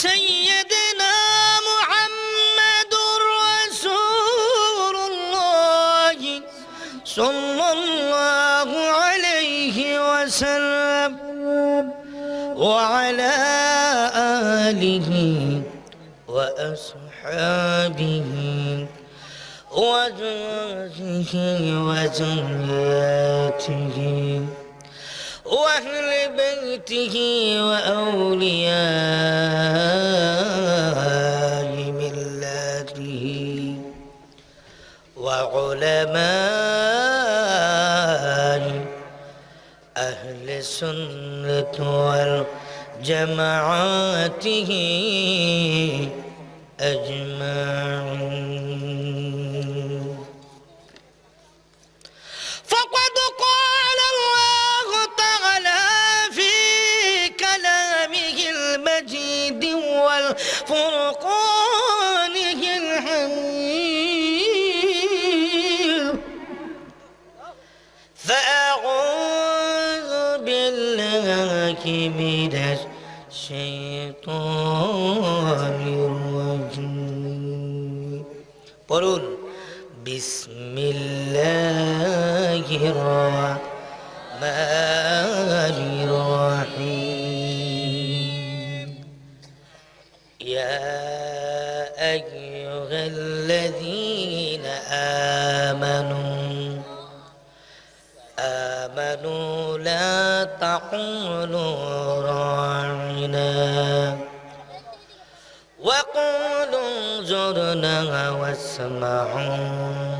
سيدنا محمد رسول الله صلى الله عليه وسلم وعلى آله وأصحابه وزوجه وذرياته وأهل بيته وأولياء ملته وعلماء أهل السنة والجماعته أجمعين. فقد قال الله تعالى في كلامه المجيد والفرقانه الحميد: فأعوذ بالله من الشيطان الرجيم. قولون بسم الله الرحمن الرحيم. يا أيها الذين آمنوا لا تقولوا راعنا وقولوا انظرنا واسمعوا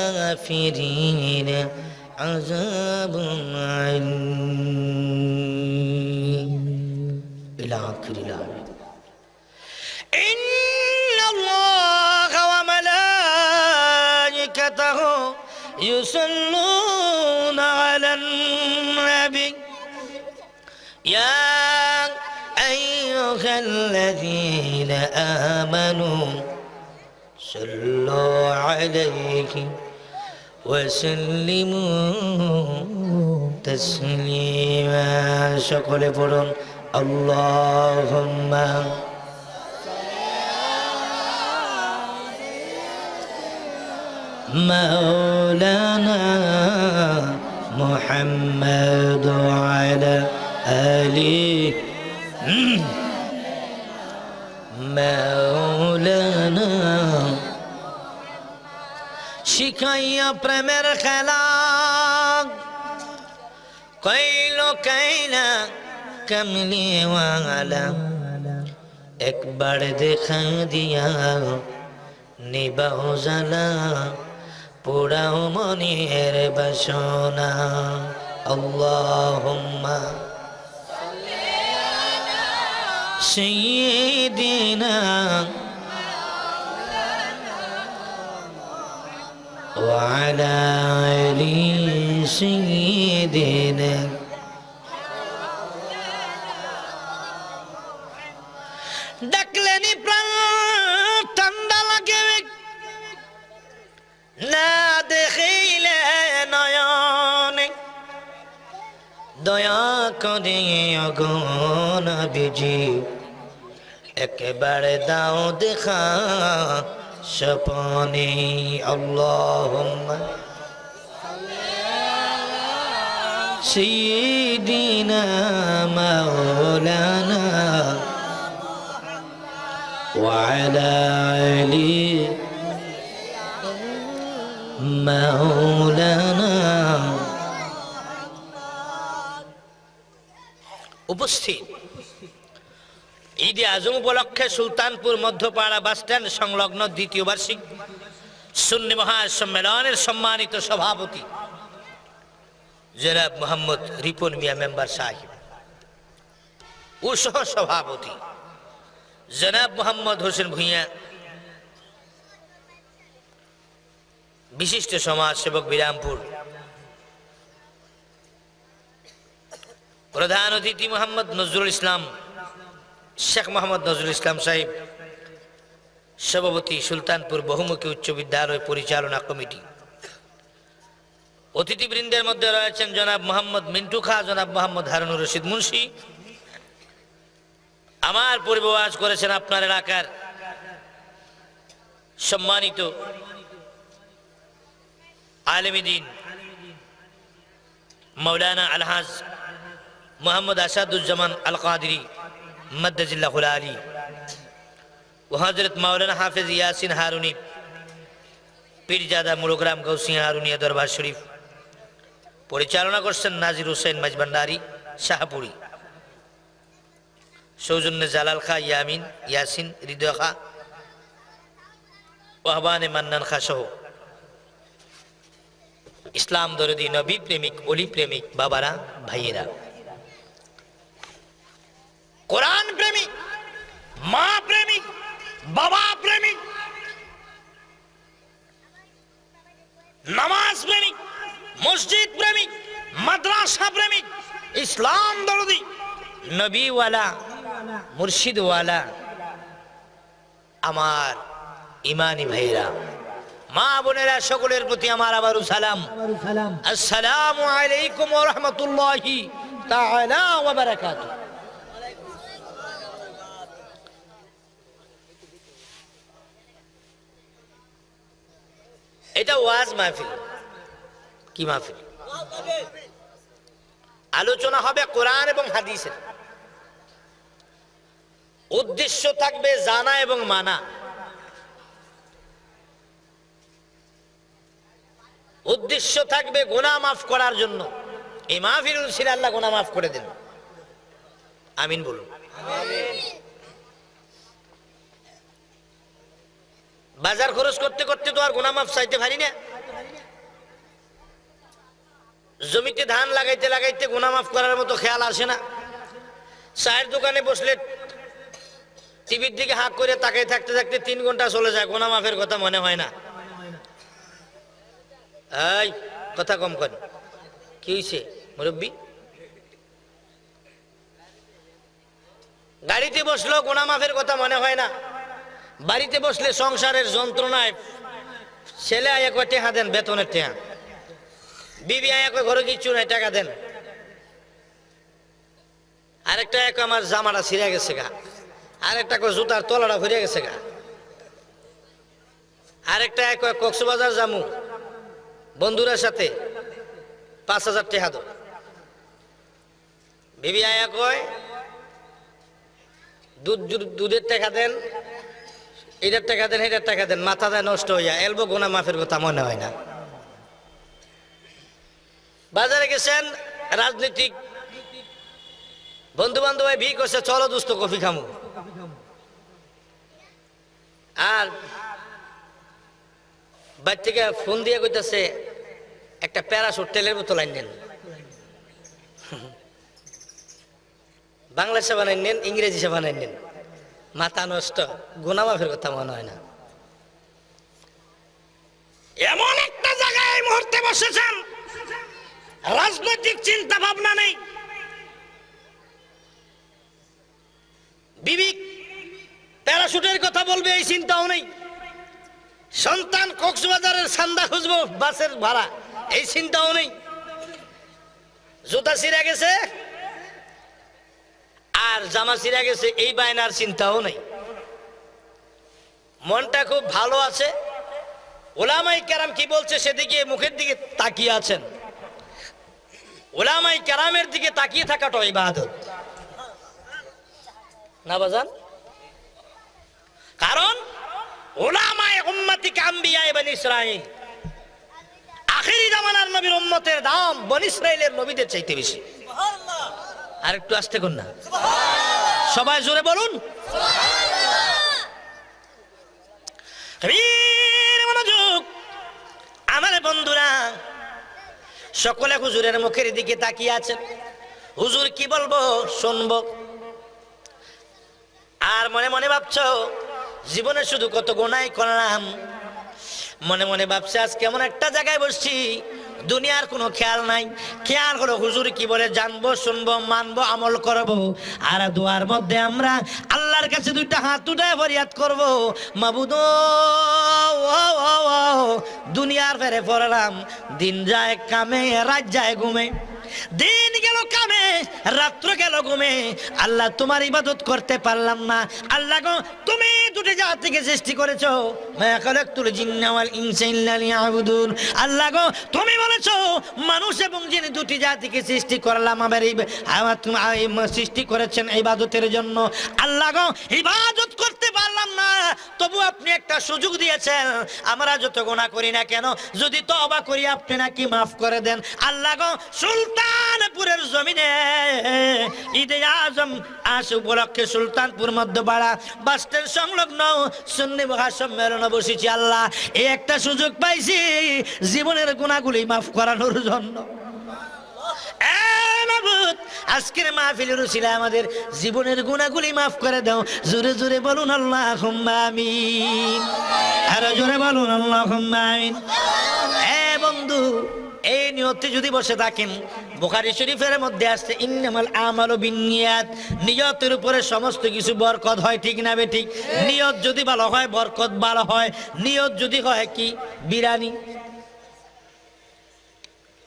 وللكافرين عذاب أليم إلى آخر الآية. إن الله وملائكته يصلون على النبي يا أيها الذين آمنوا صلوا عليه وسلموا تسليما. সকলে পড়ুন اللهم مولانا محمد وعلى آله مولانا শিখাইয়া প্রেমের খেলা কইল কাইলা কমলিওয়ালা একবার দেখা দিয়া নিবাও জালা পুরাও মনের বাসনা। আল্লাহুম্মা সাইয়্যিদিনা ওয়া আলা আলি সাইয়্যিদিনা। ডাকলেনি প্রাণ ঠান্ডা লাগে না দেখিলে নয়নে দয়া করে ওগো নবীজি একবারে দাও দেখা স্বপনে। আল্লাহুম্মা সাইয়্যিদিনা মাওলানা ওয়া আলা আলি মাওলানা। উপস্থিত ঈদে আজম উপলক্ষে সুলতানপুর মধ্যপাড়া বাসস্ট্যান্ড সংলগ্ন দ্বিতীয় বার্ষিক সুন্নি মহাসম্মেলনের সম্মানিত সভাপতি জনাব মোহাম্মদ রিপন মিয়া মেম্বার সাহেব ও সহ সভাপতি জনাব মোহাম্মদ হোসেন ভূঁইয়া, বিশিষ্ট সমাজ সেবক বিরামপুর, প্রধান অতিথি মোহাম্মদ নজরুল ইসলাম, শেখ মোহাম্মদ নজরুল ইসলাম সাহেব, সভাপতি সুলতানপুর বহুমুখী উচ্চ বিদ্যালয় পরিচালনা কমিটি। অতিথিবৃন্দের মধ্যে রয়েছেন জনাব মোহাম্মদ মিন্টু খা, জনাব মোহাম্মদ হারুনুর রশিদ মুন্সি, আমার পূর্বে ওয়াজ করেছেন আপনার এলাকার সম্মানিত আলেম দ্বীন মৌলানা আলহাজ মোহাম্মদ আসাদুজ্জামান আল কাদরি মদ্দাজিল্লাহুল আলী ও হযরত মাওলানা হাফেজ ইয়াসিন হারুনি পীরজাদা মুলগ্রাম গৌসিয়া হারুনিয়া দরবার শরীফ পরিচালনা করছেন নাজির হোসেন মাঝভান্ডারী শাহপুরী, সৌজন্যে জালাল খা, ইয়ামিন, ইয়াসিন, হৃদয় খা, ওয়াহবানে মান্নান খা সহ ইসলাম দরদি নবী প্রেমিক অলি প্রেমিক বাবারা ভাইয়েরা, কোরআন প্রেমিক, মা প্রেমিক, বাবা প্রেমিক, নামাজ প্রেমিক, মসজিদ প্রেমিক, মাদ্রাসা প্রেমিক, ইসলাম দরদি নবীওয়ালা মুর্শিদওয়ালা আমার ইমানি ভাইরা, মা বোনেরা, সকলের প্রতি আমার আবারও সালাম। আসসালামু আলাইকুম ওয়া রাহমাতুল্লাহি তাআলা ওয়া বারাকাতুহু। এটা ওয়াজ মাহফিল। কি মাহফিল? আলোচনা হবে কোরআন এবং হাদিসের। উদ্দেশ্য থাকবে জানা এবং মানা। উদ্দেশ্য থাকবে গুনাহ মাফ করার জন্য। এই মাহফিল ছিল আল্লাহ গুনাহ মাফ করে দেন, আমিন বলুন। বাজার খরচ করতে করতে তো আর গুনাহ মাফ চাইতে পারি না। জমিতে ধান লাগাইতে লাগাইতে গুনাহ মাফ করার মতো খেয়াল আসে না। চায়ের দোকানে বসলে টিভির দিকে হাঁক করে তাকাই থাকতে থাকতে 3 ঘন্টা চলে যায়, গুনাহ মাফের কথা মনে হয় না। এই কথা কম কর, কি হয়েছে মুরব্বী? গাড়িতে বসলেও গুনাহ মাফের কথা মনে হয় না। বাড়িতে বসলে সংসারের যন্ত্রণায় ছেলে আয়া কয় টাকা দেন, বেতনের টাকা, বিবি আয়া কয় ঘরে কিচ্ছু নাই, টাকা দেন। আরেকটা এক আমার জামাটা ছিঁড়ে গেছে গা, আরেকটা কয় জুতার তলাটা ভরে গেছে গা, আরেকটা এক কক্সবাজার জামু বন্ধুদের সাথে 5000 টাকা দাও। বিবি আয়া কয় দুধের টাকা দেন, এটার টাকা দেন, এটার টাকা দেন, মাথা দেয় নষ্ট হইয়া এলবো গুনাহ মাফের কথা মনে হয় না। বাজারে গেছেন, রাজনীতিক বন্ধু বান্ধব ভি করছে, চলো দোস্ত কফি খামু। আর বাড়ি থেকে ফোন দিয়ে কইতেছে একটা প্যারাশুট তেলের বোতল আইনেন, বাংলা সেবা নেন, ইংরেজি সেবা নেন। মাথা নষ্ট, গুনাহ মাফের কথা মনে হয় না। এমন একটা জায়গায় এই মুহূর্তে বসেছেন, রাজনৈতিক চিন্তা ভাবনা নেই, বিবি প্যারাশুটের কথা বলবে এই চিন্তাও নেই, সন্তান কক্সবাজারের চান্দা খুঁজবো বাসের ভাড়া এই চিন্তাও নেই, জুতা ছিঁড়ে গেছে আর জামা ছিঁড়ে গেছে এই বায়নার চিন্তাও নেই। মনটা খুব ভালো আছে। ওলামায়ে কেরাম কি বলছে সেদিকে মুখের দিকে তাকিয়ে আছেন। ওলামায়ে কেরামের দিকে তাকিয়ে থাকাটা ইবাদত না বাজান? কারণ ওলামায়ে উম্মতি কাম্বিয়ায়ে বনি ইসরাঈল, আখিরি জামানার নবীর উম্মতের দাম বনি ইসরাঈলের নবীদের চাইতে বেশি। সুবহানাল্লাহ। আর একটু আস্তে করুন না, সবাই জোরে বলুন সুবহানাল্লাহ। মনোযোগ আমার বন্ধুরা, সকলে হুজুরের মুখের দিকে তাকিয়ে আছেন। হুজুর কি বলবো শুনবো, আর মনে মনে ভাবছো জীবনে শুধু কত গুনাহ করলাম। মনে মনে ভাবছে আজ কেমন একটা জায়গায় বসছি, দুনিয়ার কোনো খেয়াল নাই। খেয়াল হলো হুজুর কি বলে জানবো, শুনবো, মানবো, আমল করবো। আর দোয়ার মধ্যে আমরা আল্লাহর কাছে 2টা হাত উঠায় ফরিয়াদ করবো, মাবুদ দুনিয়ার ফেরে পড়লাম, দিন যায় কামে রাত যায় ঘুমে, দিন গেল কামে, রাত্র গেল ঘুমে, আল্লাহ তোমার ইবাদত করতে পারলাম না। আল্লাহ গো, তুমি দুটি জাতিকে সৃষ্টি করেছো, মা খালাকতুল জিন্না ওয়াল ইনসা ইল্লা লিয়াবুদুন। আল্লাহ গো, তুমি বলেছো মানুষ এবং জিন দুটি জাতিকে সৃষ্টি করলাম, আমার সৃষ্টি করেছেন ইবাদতের জন্য। আল্লাহ গো, ইবাদত করতে পারলাম না, তবু আপনি একটা সুযোগ দিয়েছেন, আমরা যত গুনাহ করি না কেন, যদি তওবা করি আপনি নাকি মাফ করে দেন। আল্লাহ গো, সুলতানপুরের জমিনে ঈদে আজম আজ উপলক্ষে সুলতানপুর মধ্যপাড়া বাস স্ট্যান্ড সংলগ্ন সুন্নি মহা সম্মেলনে বসেছি। আল্লাহ, এই একটা সুযোগ পাইছি জীবনের গুনাহগুলি মাফ করানোর জন্য। আজকের মাহফিলের উসিলা আমাদের জীবনের গুনাহগুলি মাফ করে দাও। জোরে জোরে বলুন আল্লাহুম্মা আমিন, আরো জোরে বলুন আল্লাহুম্মা আমিন। বন্ধু, এই নিয়তে যদি বসে থাকেন, বুখারী শরীফের মধ্যে আসছে ইন্নামাল আমালু বিন্নিয়াত, নিয়তের উপরে সমস্ত কিছু বরকত হয়, ঠিক না বে ঠিক? নিয়ত যদি ভালো হয় বরকত ভালো হয়, নিয়ত যদি হয় কি বিরানি,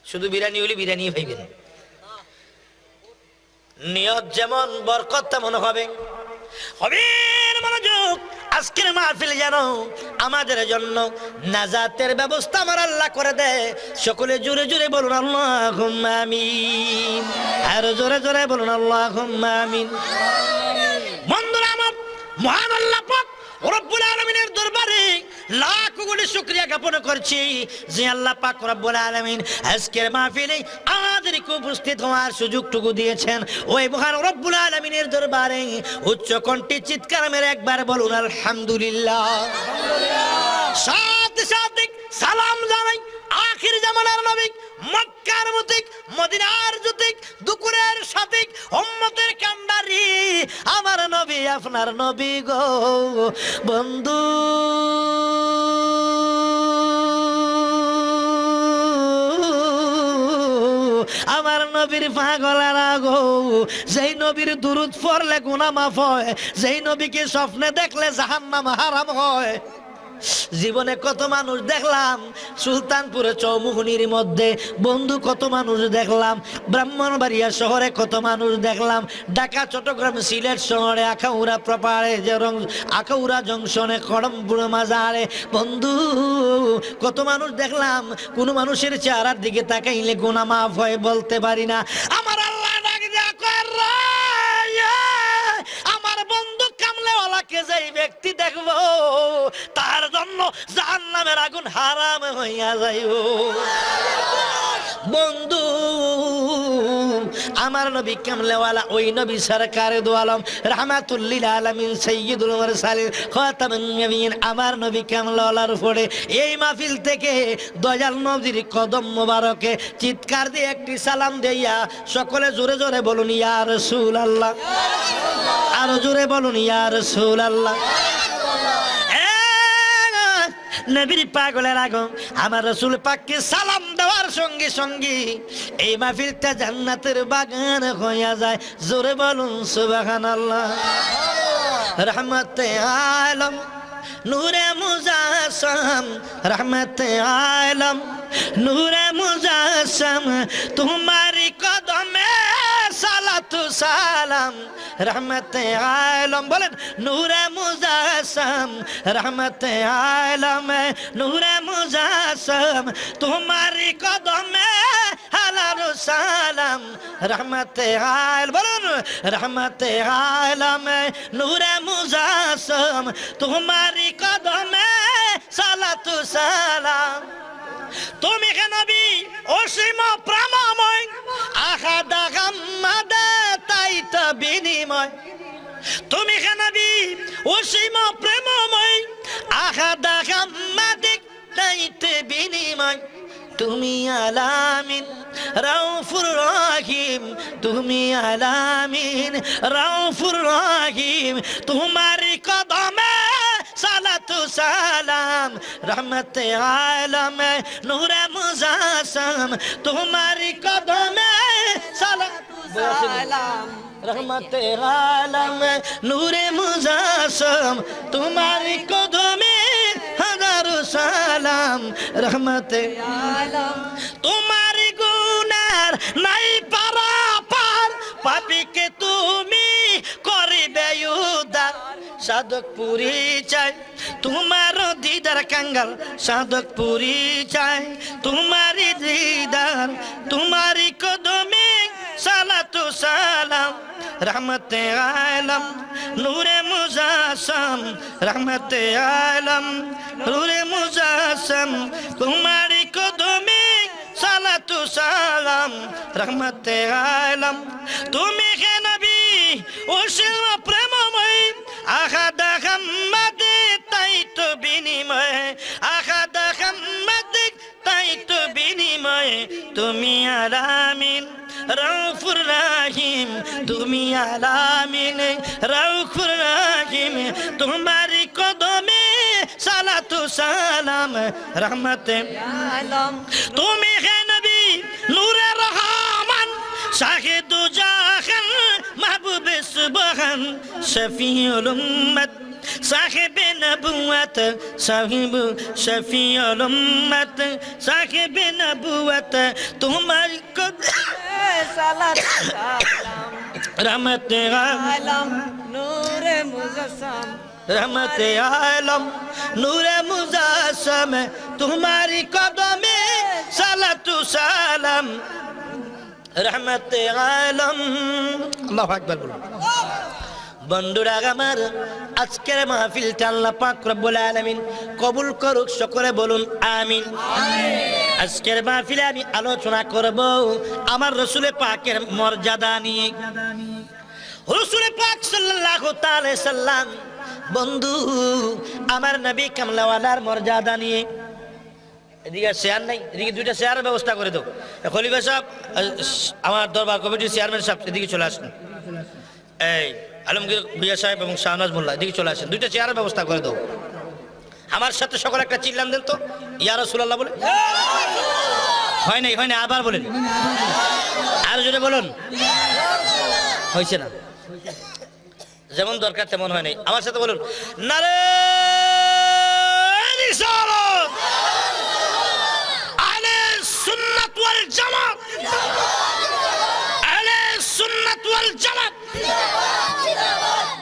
শুধু বিরানি হলে বিরানি ভাইবেন, নিয়ত যেমন বরকত তেমন হবে। মনোযোগ, আজকের মাহফিল যেন আমাদের জন্য নাজাতের ব্যবস্থা আমার আল্লাহ করে দেয়। সকলে জোরে জোরে বলুন আল্লাহুম্মা আমিন, আর জোরে জোরে বলুন আল্লাহুম্মা আমিন। বন্ধুরা আমার, মহান আল্লাহ পাক রব্বুল আলামিনের দরবারে লাখ কোটি শুকরিয়া জ্ঞাপন করছি যে আল্লাহ পাক রব্বুল আলামিন আজকের মাহফিলে আমাদেরকে উপস্থিত হওয়ার সুযোগটুকু দিয়েছেন। ওই মহান রব্বুল আলামিনের দরবারে উচ্চ কণ্ঠে চিৎকার মেরে একবার বলুন আলহামদুলিল্লাহ। সাথে সাথে সালাম জানাই আখির জামানার নবী, মক্কার মুতিক, মদিনার জ্যোতিক, দুকুরের সাথিক, উম্মতের কান্ডারি আমার নবী, আপনার নবী গো বন্ধু। আমার নবীর পাগলেরা গো, যেই নবীর দুরূদ পড়লে গুনাহ মাফ হয়, যেই নবীকে স্বপ্নে দেখলে জাহান্নাম হারাম হয়। জীবনে কত মানুষ দেখলাম সুলতানপুরে চৌমুহনির মধ্যে, বন্ধু কত মানুষ দেখলাম ব্রাহ্মণবাড়িয়া শহরে, কত মানুষ দেখলাম ঢাকা, চট্টগ্রাম, সিলেট শহরে, আখাউড়া প্রপারে, আখাউড়া জংশনে, খড়মপুর মাজারে, বন্ধু কত মানুষ দেখলাম। কোন মানুষের চেহারার দিকে তাকাইলে গুনাহ মাফ হয় বলতে পারি না। আমার আল্লাহ ডাক দেয়া কর, আমার বন্ধু কামলেওয়ালাকে যেই ব্যক্তি দেখবো তার জন্য জাহান্নামের আগুন হারাম হইয়া যাইব। বন্ধু, আমার নবী কামলেওয়ালা ওই নবী সরকারে দু আলম রাহমাতুল লিল আলামিন সাইয়্যিদুল মুরসালিন খাতামুন নবিয়্যিন, আমার নবী কামলেওয়ালার উপরে এই মাহফিল থেকে দয়াল নবীর কদম মোবারকে চিৎকার দিয়ে একটি সালাম দেইয়া সকলে জোরে জোরে বলুন ইয়া রাসূলুল্লাহ, আরো জোরে বলুন ইয়া রাসূলুল্লাহ। নবীর পাগলের আগো, আমার রাসূল পাককে সালাম দেওয়ার সঙ্গে সঙ্গে এই মাহফিলটা জান্নাতের বাগান হইয়া যায়। জোরে বলুন সুবহানাল্লাহ। রহমতে আলম নূরে মুজাসসাম, রহমতে আলম নূরে মুজাসসাম, তোমারি কদমে সালাতু সালাম। রহমতে আলম বলেন নূরে মুজাসসাম, রহমতে আলম নূরে মুজাসসাম, তোমারি কদমে হালালু সালাম। রহমতে আলম বলুন রহমতে আলম নূরে মুজাসসাম, তোমারি কদমে সালাতু সালাম। তুমি কে নবী অসীম প্রেমময়, আহাদা গাম্মাদা তাইতা বিনিময়। তুমি কে নবী অসীম প্রেমময়, আহাদা গাম্মাদিক তাইতে বিনিময়। তুমি আলামিন রাউফুর রহিম, তুমি আলামিন রাউফুর রহিম, তোমারি কদমে সালাতু সালাম। রহমতে আলম নূরে মুজাসসাম, তোমারি কদমে সালাতু সালাম। রহমতে আলম নূরে মুজাসসাম, তোমারি কদমে হাজারো সালাম। রহমতে আলম তোমারি গুনার নাই তুমি করিবে উদ্ধার সাধক পুরি চাই তোমার দিদার কাঙ্গাল সাধক পুরি চাই তোমারি দিদার তোমারি কদমে সালাতু সালাম রহমতে আলম নূরে মুজাসম রহমতে আলম নূরে মুজাসম তোমারি কদমে সালাতু সালাম রহমতে আলম তুমি হে নবী উশিল প্রেমময় আহাদ আহমদ তাই তো বিনিময় আহাদ আহমদ তাই তো বিনিময় তুমি আলামিন রউফুর রহিম তুমি আলামিন রউফুর রহিম তোমারি কদমে সালাতু সালাম রহমতে আলম তুমি হে নবী নূরে রহমান শাহিদু জাহান মাহবুব সুবহান শফিউল উম্মত সাহেব নবুয়ত সাহিব শফিউল উম্মত সাহেব নবুয়ত তোমার সালাত সালাম রহমতে আলম নূরে মুজাসসাম রহমতে আলম নূরে মুজাসসাম তোমারি কদমে সালাতু সালাম রহমতে আলম আল্লাহু আকবার বলুন বন্ধুরা আমার আজকের মাহফিলটা আল্লাহ পাক রব্বুল আলামিন কবুল করুক সকলে বলুন আমিন আজকের মাহফিলে আমি আলোচনা করব আমার রাসূল পাকের মর্যাদা নিয়ে রাসূল পাক সাল্লাল্লাহু তাআলা সাল্লাম বন্ধু আমার নবী কামলাওয়ালার মর্যাদা নিয়ে এদিকে চেয়ার নাই এদিকে দুইটা চেয়ারের ব্যবস্থা করে দাও খলিফা সাহেব আমার দরবার কমিটির চেয়ারম্যান সাহেব এদিকে চলে আসুন এই আলমগীর বিয়া সাহেব এবং শাহনাজ মোল্লা এদিকে চলে আসেন দুইটা চেয়ারের ব্যবস্থা করে দাও আমার সাথে সকলে একটা চিল্লান দেন তো ইয়া রাসূলুল্লাহ বলে হয় নাই আবার বলেন আর জোরে বলুন হয়েছে না যেমন দরকার তেমন হয় নাই আমার সাথে বলুন নারে রিসালাত আহলে সুন্নাত ওয়াল জামাত আহলে সুন্নাত ওয়াল জামাত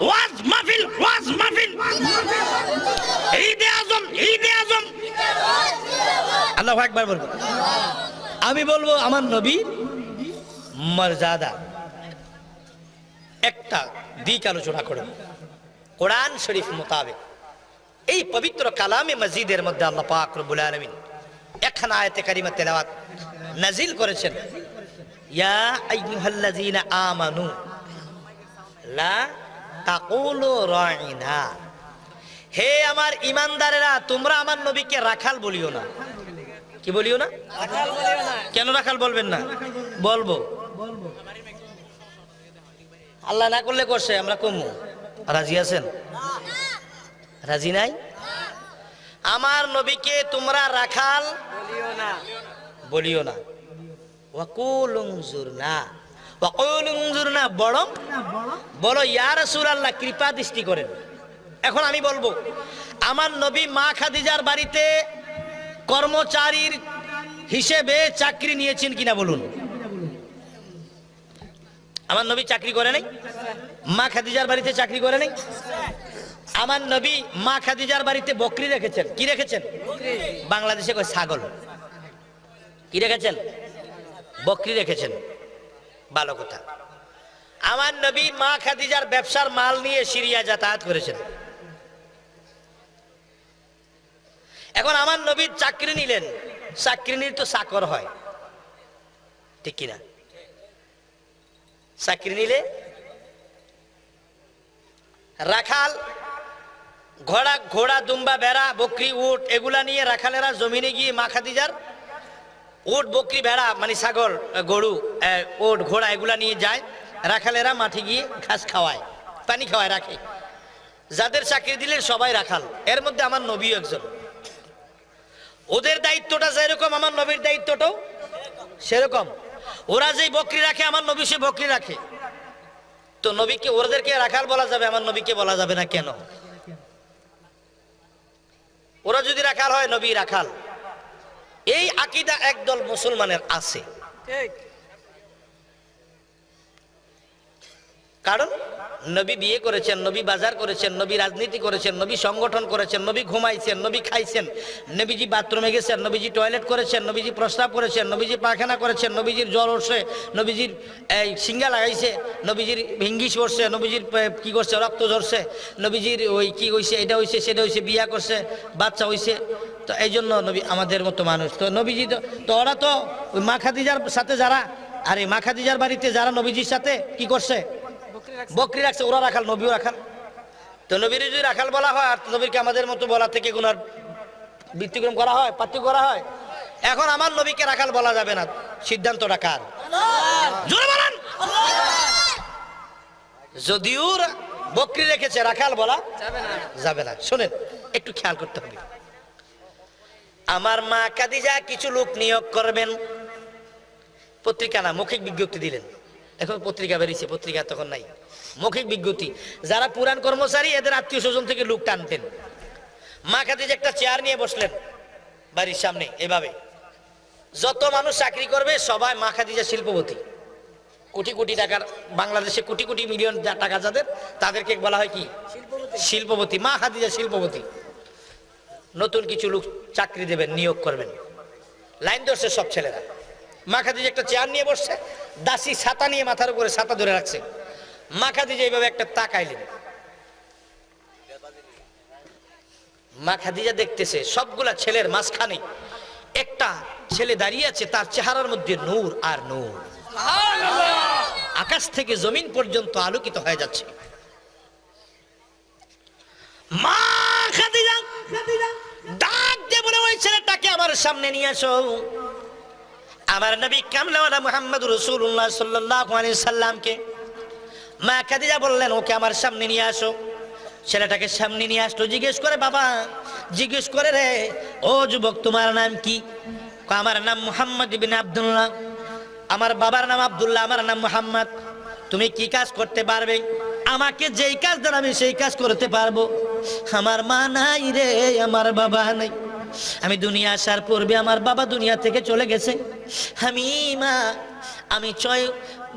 ওয়াজ মাহফিল ঈদে আজম আল্লাহু আকবার বলবো আমি বলবো আমার নবী মর্যাদা একটা দিক আলোচনা করব কোরআন শরীফ মোতাবেক এই পবিত্র কালামে মজিদের মধ্যে আল্লাহ পাক রব্বুল আলামিন একখানা আয়াতে কারিমা তেলাওয়াত নাজিল করেছেন ইয়া আইয়ুহাল্লাযীনা আমানু লা তাকুলু রাইনা হে আমার ঈমানদারেরা তোমরা আমার নবীকে রাখাল বলিও না কি বলিও না রাখাল বলিও না কেন রাখাল বলবেন না বলবো আল্লাহ না করলে করছে আমরা কমু রাজি আছেন রাজি নাই আমার নবীকে তোমরা রাখাল বলিও না ওয়াকুলুনজুরনা বলো ইয়া রাসূলুল্লাহ কৃপা দৃষ্টি করেন এখন আমি বলবো আমার নবী মা খাদিজার বাড়িতে কর্মচারীর হিসেবে চাকরি নিয়েছেন কিনা বলুন আমার নবী চাকরি করে নাই মা খাদিজার বাড়িতে চাকরি করে নাই আমার নবী মা খাদিজার বাড়িতে বকরি রেখেছেন কি রেখেছেন বাংলাদেশে কয় ছাগল কি রেখেছেন বকরি রেখেছেন ভালো কথা আমার নবী মা খাদিজার ব্যবসার মাল নিয়ে সিরিয়া যাতায়াত করেছেন এখন আমার নবীর চাকরি নিলেন চাকরি নিলে তো চাকর হয় ঠিক কিনা চাকরি নিলে রাখাল ঘোড়া দুম্বা ভেড়া বকরি উট এগুলা নিয়ে রাখালেরা জমিনে গিয়ে মা খাদিজার উট বকরি ভেড়া মানে ছাগল গরু উট ঘোড়া এগুলা নিয়ে যায় রাখালেরা মাঠে গিয়ে ঘাস খাওয়ায় পানি খাওয়ায় রাখে যাদের চাকরি দিলেন সবাই রাখাল এর মধ্যে আমার নবী একজন ওদের দায়িত্বটা যেরকম আমার নবীর দায়িত্বটাও সেরকম ওরা যেই বকরি রাখে আমার নবী সে বকরি রাখে তো নবীকে ওদেরকে রাখাল বলা যাবে আমার নবীকে বলা যাবে না কেন ওরা যদি রাখাল হয় নবী রাখাল এই আকীদা একদল মুসলমানের আছে কারণ নবী বিয়ে করেছেন, নবী বাজার করেছেন, নবী রাজনীতি করেছেন, নবী সংগঠন করেছেন, নবী ঘুমাইছেন, নবী খাইছেন, নবীজি বাথরুমে গেছেন, নবীজি টয়লেট করেছেন, নবীজি প্রস্রাব করেছেন, নবীজি পায়খানা করেছেন, নবীজির জ্বর উঠছে, নবীজির এই সিঙ্গা লাগাইছে, নবীজির ভিঙ্গিস করছে, নবীজির কি করছে রক্ত ঝরছে, নবীজির ওই কি হয়েছে, এটা হয়েছে সেটা হয়েছে, বিয়া করছে, বাচ্চা হয়েছে। তো এই জন্য নবী আমাদের মতো মানুষ। তো নবীজি তো ওরা তো ওই মা খাদিজার সাথে যারা, আরে মা খাদিজার বাড়িতে যারা নবীজির সাথে কি করছে, বকরি রাখছে, ওরা রাখাল, নবীও রাখাল। তো নবীর যদি রাখাল বলা হয়, আর নবীকে আমাদের মতো বলা থেকে কোনো ব্যতিক্রম করা হয়, পার্থক্য করা হয়? এখন আমার নবীকে রাখাল বলা যাবে না, সিদ্ধান্তটা কার? জোরে বলেন। যদিও বকরি রেখেছে, রাখাল বলা যাবে না। শোনেন, একটু খেয়াল করতে হবে। আমার মা খাদিজা কিছু লোক নিয়োগ করবেন, পত্রিকা না, মৌখিক বিজ্ঞপ্তি দিলেন। এখন পত্রিকা বেরিয়েছে, পত্রিকা তখন নাই, মৌখিক বিজ্ঞপ্তি। যারা পুরান কর্মচারী এদের আত্মীয় স্বজন থেকে লোক টানতেন। মা খাদিজা একটা চেয়ার নিয়ে বসলেন বাড়ির সামনে, এভাবে যত মানুষ চাকরি করবে সবাই মা খাদিজা শিল্পপতি। কোটি কোটি টাকার, বাংলাদেশে কোটি কোটি মিলিয়ন টাকা যাদের, তাদেরকে বলা হয় কি? শিল্পপতি। মা খাদিজা শিল্পপতি। নতুন কিছু লোক চাকরি দেবেন, নিয়োগ করবেন। লাইন ধরছে সব ছেলেরা। মা খাদিজা একটা চেয়ার নিয়ে বসছে, দাসী ছাতা নিয়ে মাথার উপরে ছাতা ধরে রাখছে। মা খাদিজা এইভাবে একটা তাকাইলেন। মা খাদিজা দেখতেছে সবগুলা ছেলের মাঝখানে একটা ছেলে দাঁড়িয়ে আছে, তার চেহারার মধ্যে নূর আর নূর, আকাশ থেকে জমিন পর্যন্ত আলোকিত হয়ে যাচ্ছে। মা খাদিজা ডাক দিয়ে বলে, ওই ছেলেটাকে আমার সামনে নিয়ে আসো। আমার নবী কামলাওয়ালা মুহাম্মদ রাসূলুল্লাহ সাল্লাল্লাহু আলাইহি সাল্লামকে মা খাদিজা বললেন, ওকে আমার সামনে নিয়ে আসো। ছেলেটাকে সামনে নিয়ে আসলো। জিজ্ঞেস করে, বাবা, জিজ্ঞেস করে, রে ও যুবক, তোমার নাম কি? আমার নাম মুহাম্মদ ইবনে আব্দুল্লাহ। আমার বাবার নাম আব্দুল্লাহ, আমার নাম মুহাম্মদ। তুমি কি কাজ করতে পারবে? আমাকে যেই কাজ দেন আমি সেই কাজ করতে পারবো। আমার মা নাই রে, আমার বাবা নাই। আমি দুনিয়া আসার পূর্বে আমার বাবা দুনিয়া থেকে চলে গেছে। আমি 6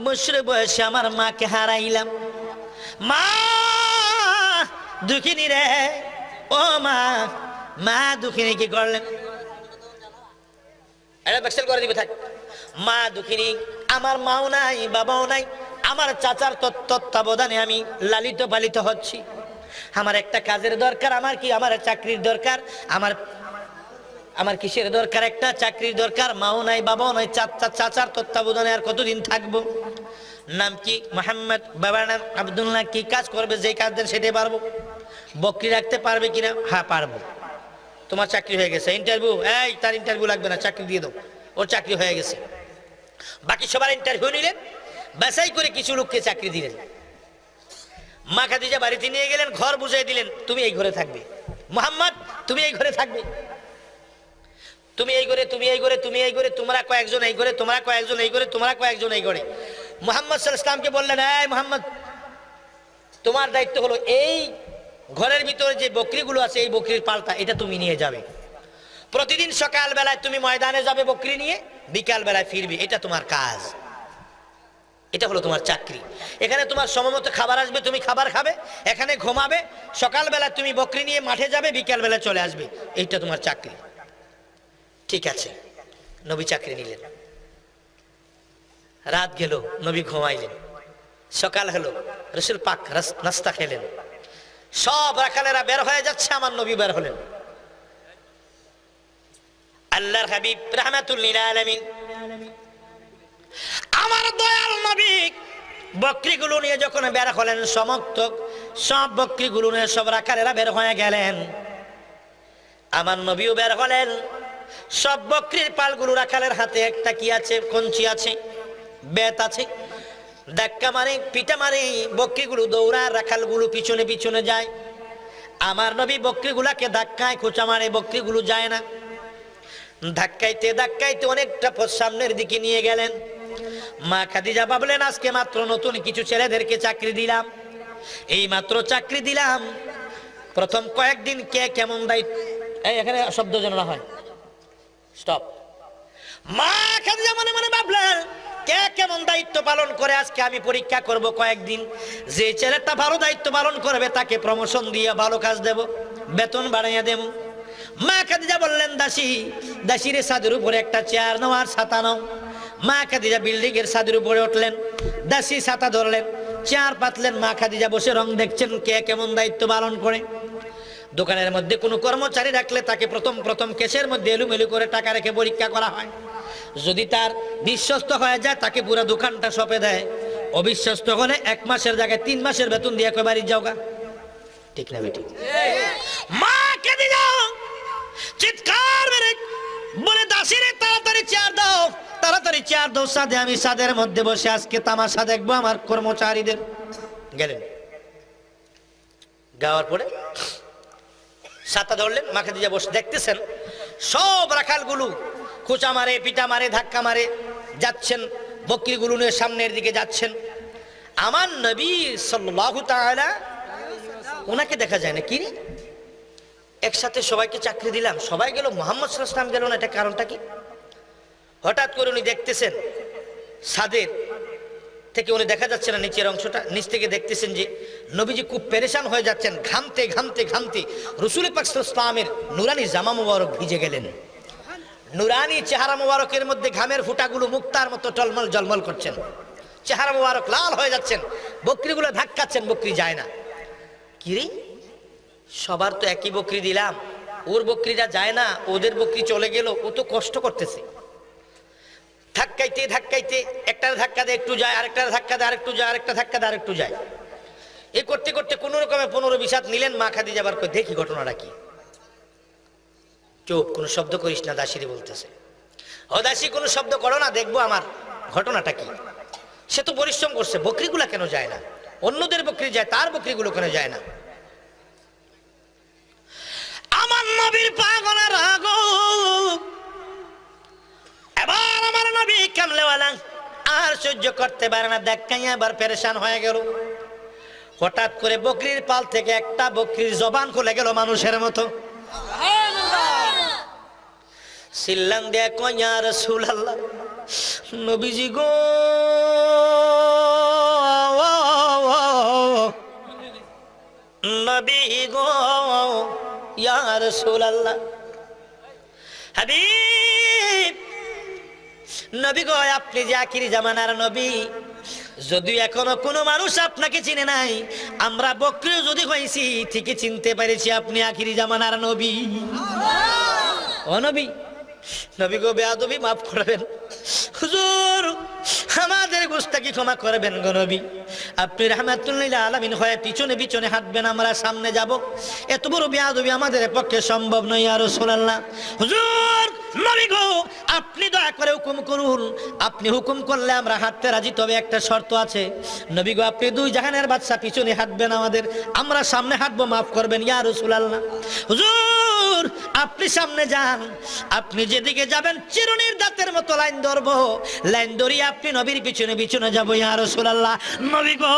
বছর বয়সে আমার মাকে হারাইলাম। মা দুঃখিনী রে, ও মা, মা দুঃখিনী কি করলেন? এটা ব্যাকসেল করে দিবে থাক। মা দুঃখিনী, আমার মাও নাই, বাবাও নাই। আমার চাচার তত্ত্বাবধানে আমি লালিত পালিত হচ্ছি। আমার একটা কাজের দরকার। আমার কি? আমার চাকরির দরকার। আমার কিসের দরকার? একটা চাকরির দরকার। মাও নাই, বাবাও নাই, চাচার তত্ত্বাবধানে আর কতদিন থাকবো? নাম কি? মুহাম্মদ। বাবার নাম আব্দুল্লাহ। কি কাজ করবে? যেই কাজ দেন সেটাই পারবো। বকরি রাখতে পারবে কিনা? হ্যাঁ পারবো। তোমার চাকরি হয়ে গেছে। ইন্টারভিউ? এই, তার ইন্টারভিউ লাগবে না, চাকরি দিয়ে দাও, ওর চাকরি হয়ে গেছে। বাকি সবার ইন্টারভিউ নিলেন, বাছাই করে কিছু লোককে চাকরি দিলেন। মা খাদিজা বাড়িতে নিয়ে গেলেন, ঘর বুঝিয়ে দিলেন, তুমি এই ঘরে থাকবে। মুহাম্মদ, তুমি এই ঘরে থাকবে, তুমি এই ঘরে, তুমি এই ঘরে, তুমি এই ঘরে, তোমরা কয়েকজন এই ঘরে, তোমরা কয়েকজন এই ঘরে, তোমরা কয়েকজন এই ঘরে। মুহাম্মদ সাল্লাল্লাহু আলাইহি ওয়াসাল্লামকে বললেন, এই মুহাম্মদ, তোমার দায়িত্ব হলো এই ঘরের ভিতরে যে বকরিগুলো আছে, এই বকরির পালটা এটা তুমি নিয়ে যাবে। প্রতিদিন সকাল বেলায় তুমি ময়দানে যাবে বকরি নিয়ে, বিকাল বেলায় ফিরবে। এটা তোমার কাজ, এটা হলো তোমার চাকরি। এখানে তোমার সময়মতো খাবার আসবে, তুমি খাবার খাবে, এখানে ঘুমাবে। সকাল বেলায় তুমি বকরি নিয়ে মাঠে যাবে, বিকাল বেলায় চলে আসবে। এইটা তোমার চাকরি। ঠিক আছে, নবী চাকরি নিলেন। রাত গেল, নবী ঘুমাইলেন। সকাল হলো, রাসূল পাক নাস্তা খেলেন। সব রাখালেরা বের হয়ে যাচ্ছে, আমার নবী বের হলেন। আল্লাহর হাবিব রাহমাতুল লিল আলামিন, আমার দয়াল নবী বকরিগুলো নিয়ে যখন বের হলেন, সমর্থক সব বকরিগুলো নিয়ে সব রাখালেরা বের হয়ে গেলেন। আমার নবীও বের হলেন। সব বকরির পালগুলো রাখালের হাতে একটা কি আছে? কঞ্চি আছে, বেত আছে। ধাক্কা মারে, পিটা মারে, বকরিগুলো দৌড়ায়, রাখালগুলো পিছনে পিছনে যায়। আমার নবী বকরিগুলাকে ধাক্কায় খোঁচা মারে, বকরিগুলো যায় না। ধাক্কাইতে ধাক্কাইতে অনেকটা পথ সামনের দিকে নিয়ে গেলেন। মা খাদিজা ভাবলেন, আজকে মাত্র নতুন কিছু ছেলেদেরকে চাকরি দিলাম, এই মাত্র চাকরি দিলাম, প্রথম কয়েকদিন কে কেমন দায়িত্ব। এখানে শব্দ যেন না হয়, স্টপ। মা খাদিজা মনে মনে ভাবলেন, কে কেমন দায়িত্ব পালন করে আজকে আমি পরীক্ষা করব কয়েকদিন। যে ছেলেটা ভালো দায়িত্ব পালন করবে তাকে প্রমোশন দিয়ে ভালো কাজ দেব, বেতন বাড়াইয়া দেব। মা খাদিজা বললেন, দাসী দাসীর ছাদের উপরে একটা চেয়ার নাও আর ছাতা নাও। মা খাদিজা বিল্ডিং এর ছাদের উপরে উঠলেন, দাসী ছাতা ধরলেন, চেয়ার পাতলেন। মা খাদিজা বসে রং দেখছেন কে কেমন দায়িত্ব পালন করে। দোকানের মধ্যে কোনো কর্মচারী রাখলে তাকে প্রথম কেসের মধ্যে এলোমেলো করে টাকা রেখে পরীক্ষা করা হয়। যদি তার বিশ্বস্ত হয়ে যায় তাকে পুরো দোকানটা সঁপে দেয়। অবিশ্বস্ত হলে 1 মাসের জায়গায় 3 মাসের বেতন দিয়ে কয় বাড়ি যাওগা। ঠিক না বেটি? মা খাদিজা চিৎকার মেরে বলে, দাসীরে তাড়াতাড়ি চেয়ার দাও, তাড়াতাড়ি চেয়ার দাও সাদে, আমি সাদের মধ্যে বসে আজকে তামাশা দেখবো আমার কর্মচারীদের। গেলেন, যাওয়ার পরে ছাতা ধরলেন। মা খাদিজা বসে দেখতেছেন সব রাখালগুলো খোঁচা মারে, পিটা মারে, ধাক্কা মারে যাচ্ছেন, বকরিগুলো নিয়ে সামনের দিকে যাচ্ছেন। আমার নবী সাল্লাল্লাহু তাআলা ওনাকে দেখা যায় না। কি রে, একসাথে সবাইকে চাকরি দিলাম, সবাই গেল, মুহাম্মদ সাল্লাল্লাহু আলাইহি ওয়াসাল্লাম গেল না, এটা কারণটা কি? হঠাৎ করে উনি দেখতেছেন ছাদের থেকে, উনি দেখা যাচ্ছে না নিচের অংশটা, নিচ থেকে দেখতেছেন যে নবীজি খুব পেরেশান হয়ে যাচ্ছেন, ঘামতে ঘামতে ঘামতে রাসূল পাক সাল্লাল্লাহু আলাইহি ওয়াসাল্লামের নুরানি জামা মুবারক ভিজে গেলেন। নুরানি চেহারা মুবারকের মধ্যে ঘামের ফুটাগুলো মুক্তার মতো টলমল জলমল করছেন, চেহারা মুবারক লাল হয়ে যাচ্ছেন। বকরিগুলো ধাক্কাচ্ছেন, বকরি যায় না। কি রে, সবার তো একই বকরি দিলাম, ওর বকরিটা যায় না, ওদের বকরি চলে গেল, ও তো কষ্ট করতেছে। ধাক্কাইতে ধাক্কাইতে একটার ধাক্কা দিয়ে একটু যায়, আরেকটার ধাক্কা দিয়ে আরেকটু যায়, আরেকটা ধাক্কা দিয়ে আরেকটু যায়। এই করতে করতে কোন রকমে 15-20 হাত নিলেন। মা খাদিজা আবার কই, দেখি ঘটনাটা কি। চুপ, কোনো শব্দ করিস না, দাসীরে বলতেছে। ও দাসী, কোনো শব্দ করো না, দেখবো আমার ঘটনাটা কি। সে তো পরিশ্রম করছে, বকরিগুলা কেন যায় না? অন্যদের বকরি যায়, তার বকরিগুলো কেন যায় না? আমার নবীর পাগলের আগো, এবার আমার নবী কামলেওয়ালা আর সহ্য করতে পারে না, দেখাইয়া আবার পেরেশান হয়ে গেল। হঠাৎ করে বকরির পাল থেকে একটা বকরির জবান খুলে গেল মানুষের মতো। সিল্লান দেয়া কয়, ইয়া রাসূলুল্লাহ, নবীজি গো, নবী গো, ইয়া রাসূলুল্লাহ, হাবিব নবী গো, আপনি যে আখিরি জামানার নবী, যদিও এখনো কোনো মানুষ আপনাকে চিনে নাই, আমরা বকরি যদি হয়েছি ঠিকই চিনতে পেরেছি আপনি আখিরি জামানার নবী। ও নবী, নবী গো, বেয়াদবি মাফ করবেন, হুজুর আমাদের গুস্তাকি ক্ষমা করবেন গো নবী। আপনি রাহমাতুল্লিল আলামিন হয়ে পিছনে পিছনে হাঁটবেন, আমরা সামনে যাব, এত বড় বেয়াদবি আমাদের পক্ষে সম্ভব নয় ইয়া রাসূলুল্লাহ। হুজুর নবী গো, আপনি দয়া করে হুকুম করুন, আপনি হুকুম করলে আমরা হাঁটতে রাজি, তবে একটা শর্ত আছে। নবী গো, আপনি 2 জাহানের বাদশা পিছনে হাঁটবেন আমাদের, আমরা সামনে হাঁটবো, মাফ করবেন ইয়া রাসূলুল্লাহ। হুজুর আপনি সামনে যান, আপনি যেদিকে যাবেন চিরুনির দাঁতের মতো লাইন ধরবো, লাইন ধরিয়ে আপনি নবীর পিছনে পিছনে যাবো ইয়া রাসূলুল্লাহ। নবী গো,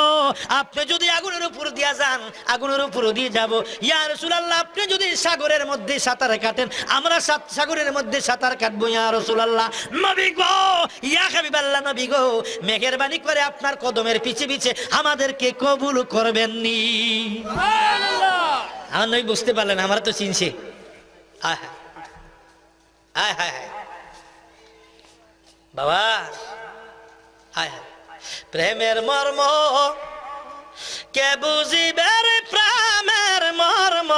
আপনি যদি আগুনের উপর দিয়ে যান, আগুনের উপর দিয়ে যাব ইয়া রাসূলুল্লাহ। আপনি যদি সাগরের মধ্যে সাঁতার কাটেন, আমরা সাগরের মধ্যে সাঁতার কাটবো ইয়া রাসূলুল্লাহ। নবী গো, ইয়া হাবিবাল্লাহ, নবী গো, মেহেরবানি করে আপনার কদমের পিছে পিছে আমাদেরকে কবুল করবেন নি। সুবহানাল্লাহ। আমার নবী বুঝতে পারলেন, আমরা তো চিনছি। আয় হায় হায় হায় বাবা, হায় হায়, প্রেমের মর্ম কে বুঝিবে রে, প্রেমের মর্ম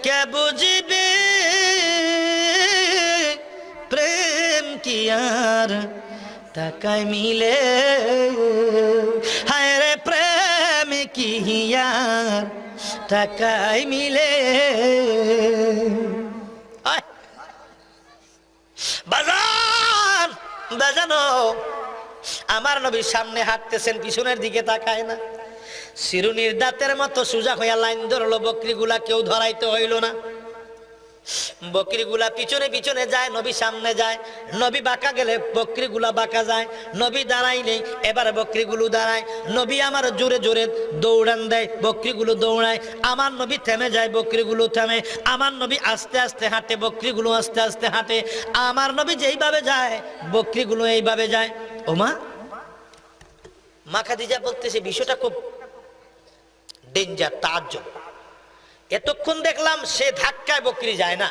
কে বুঝিবে, প্রেম কি আর টাকায় মিলে, হায় রে প্রেম কি আর টাকায় মিলে। বাজান বাজানো, আমার নবীর সামনে হাঁটতেছেন, পিছনের দিকে তাকায় না, চিরুনির দাঁতের মতো সোজা হইয়া লাইন ধরলো, বকরিগুলা কেউ ধরাইতে হইল না। বকরিগুলা পিছনে পিছনে যায়, নবী সামনে যায়। নবী বাঁকা গেলে বকরিগুলা বাঁকা যায়, নবী দাঁড়াইলে এবার বকরিগুলো দাঁড়ায়। নবী আমার জোরে জোরে দৌড়ান দেয়, বকরিগুলো দৌড়ায়। আমার নবী থেমে যায়, বকরিগুলো থেমে। আমার নবী আস্তে আস্তে হাঁটে, বকরিগুলো আস্তে আস্তে হাঁটে। আমার নবী যেইভাবে যায় বকরিগুলো এইভাবে যায়। ওমা, মা খাদিজা বলতেছে বিষয়টা খুব ডেঞ্জার, তাজ্জব। এতক্ষণ দেখলাম সে ধাক্কায় বকরি যায় না,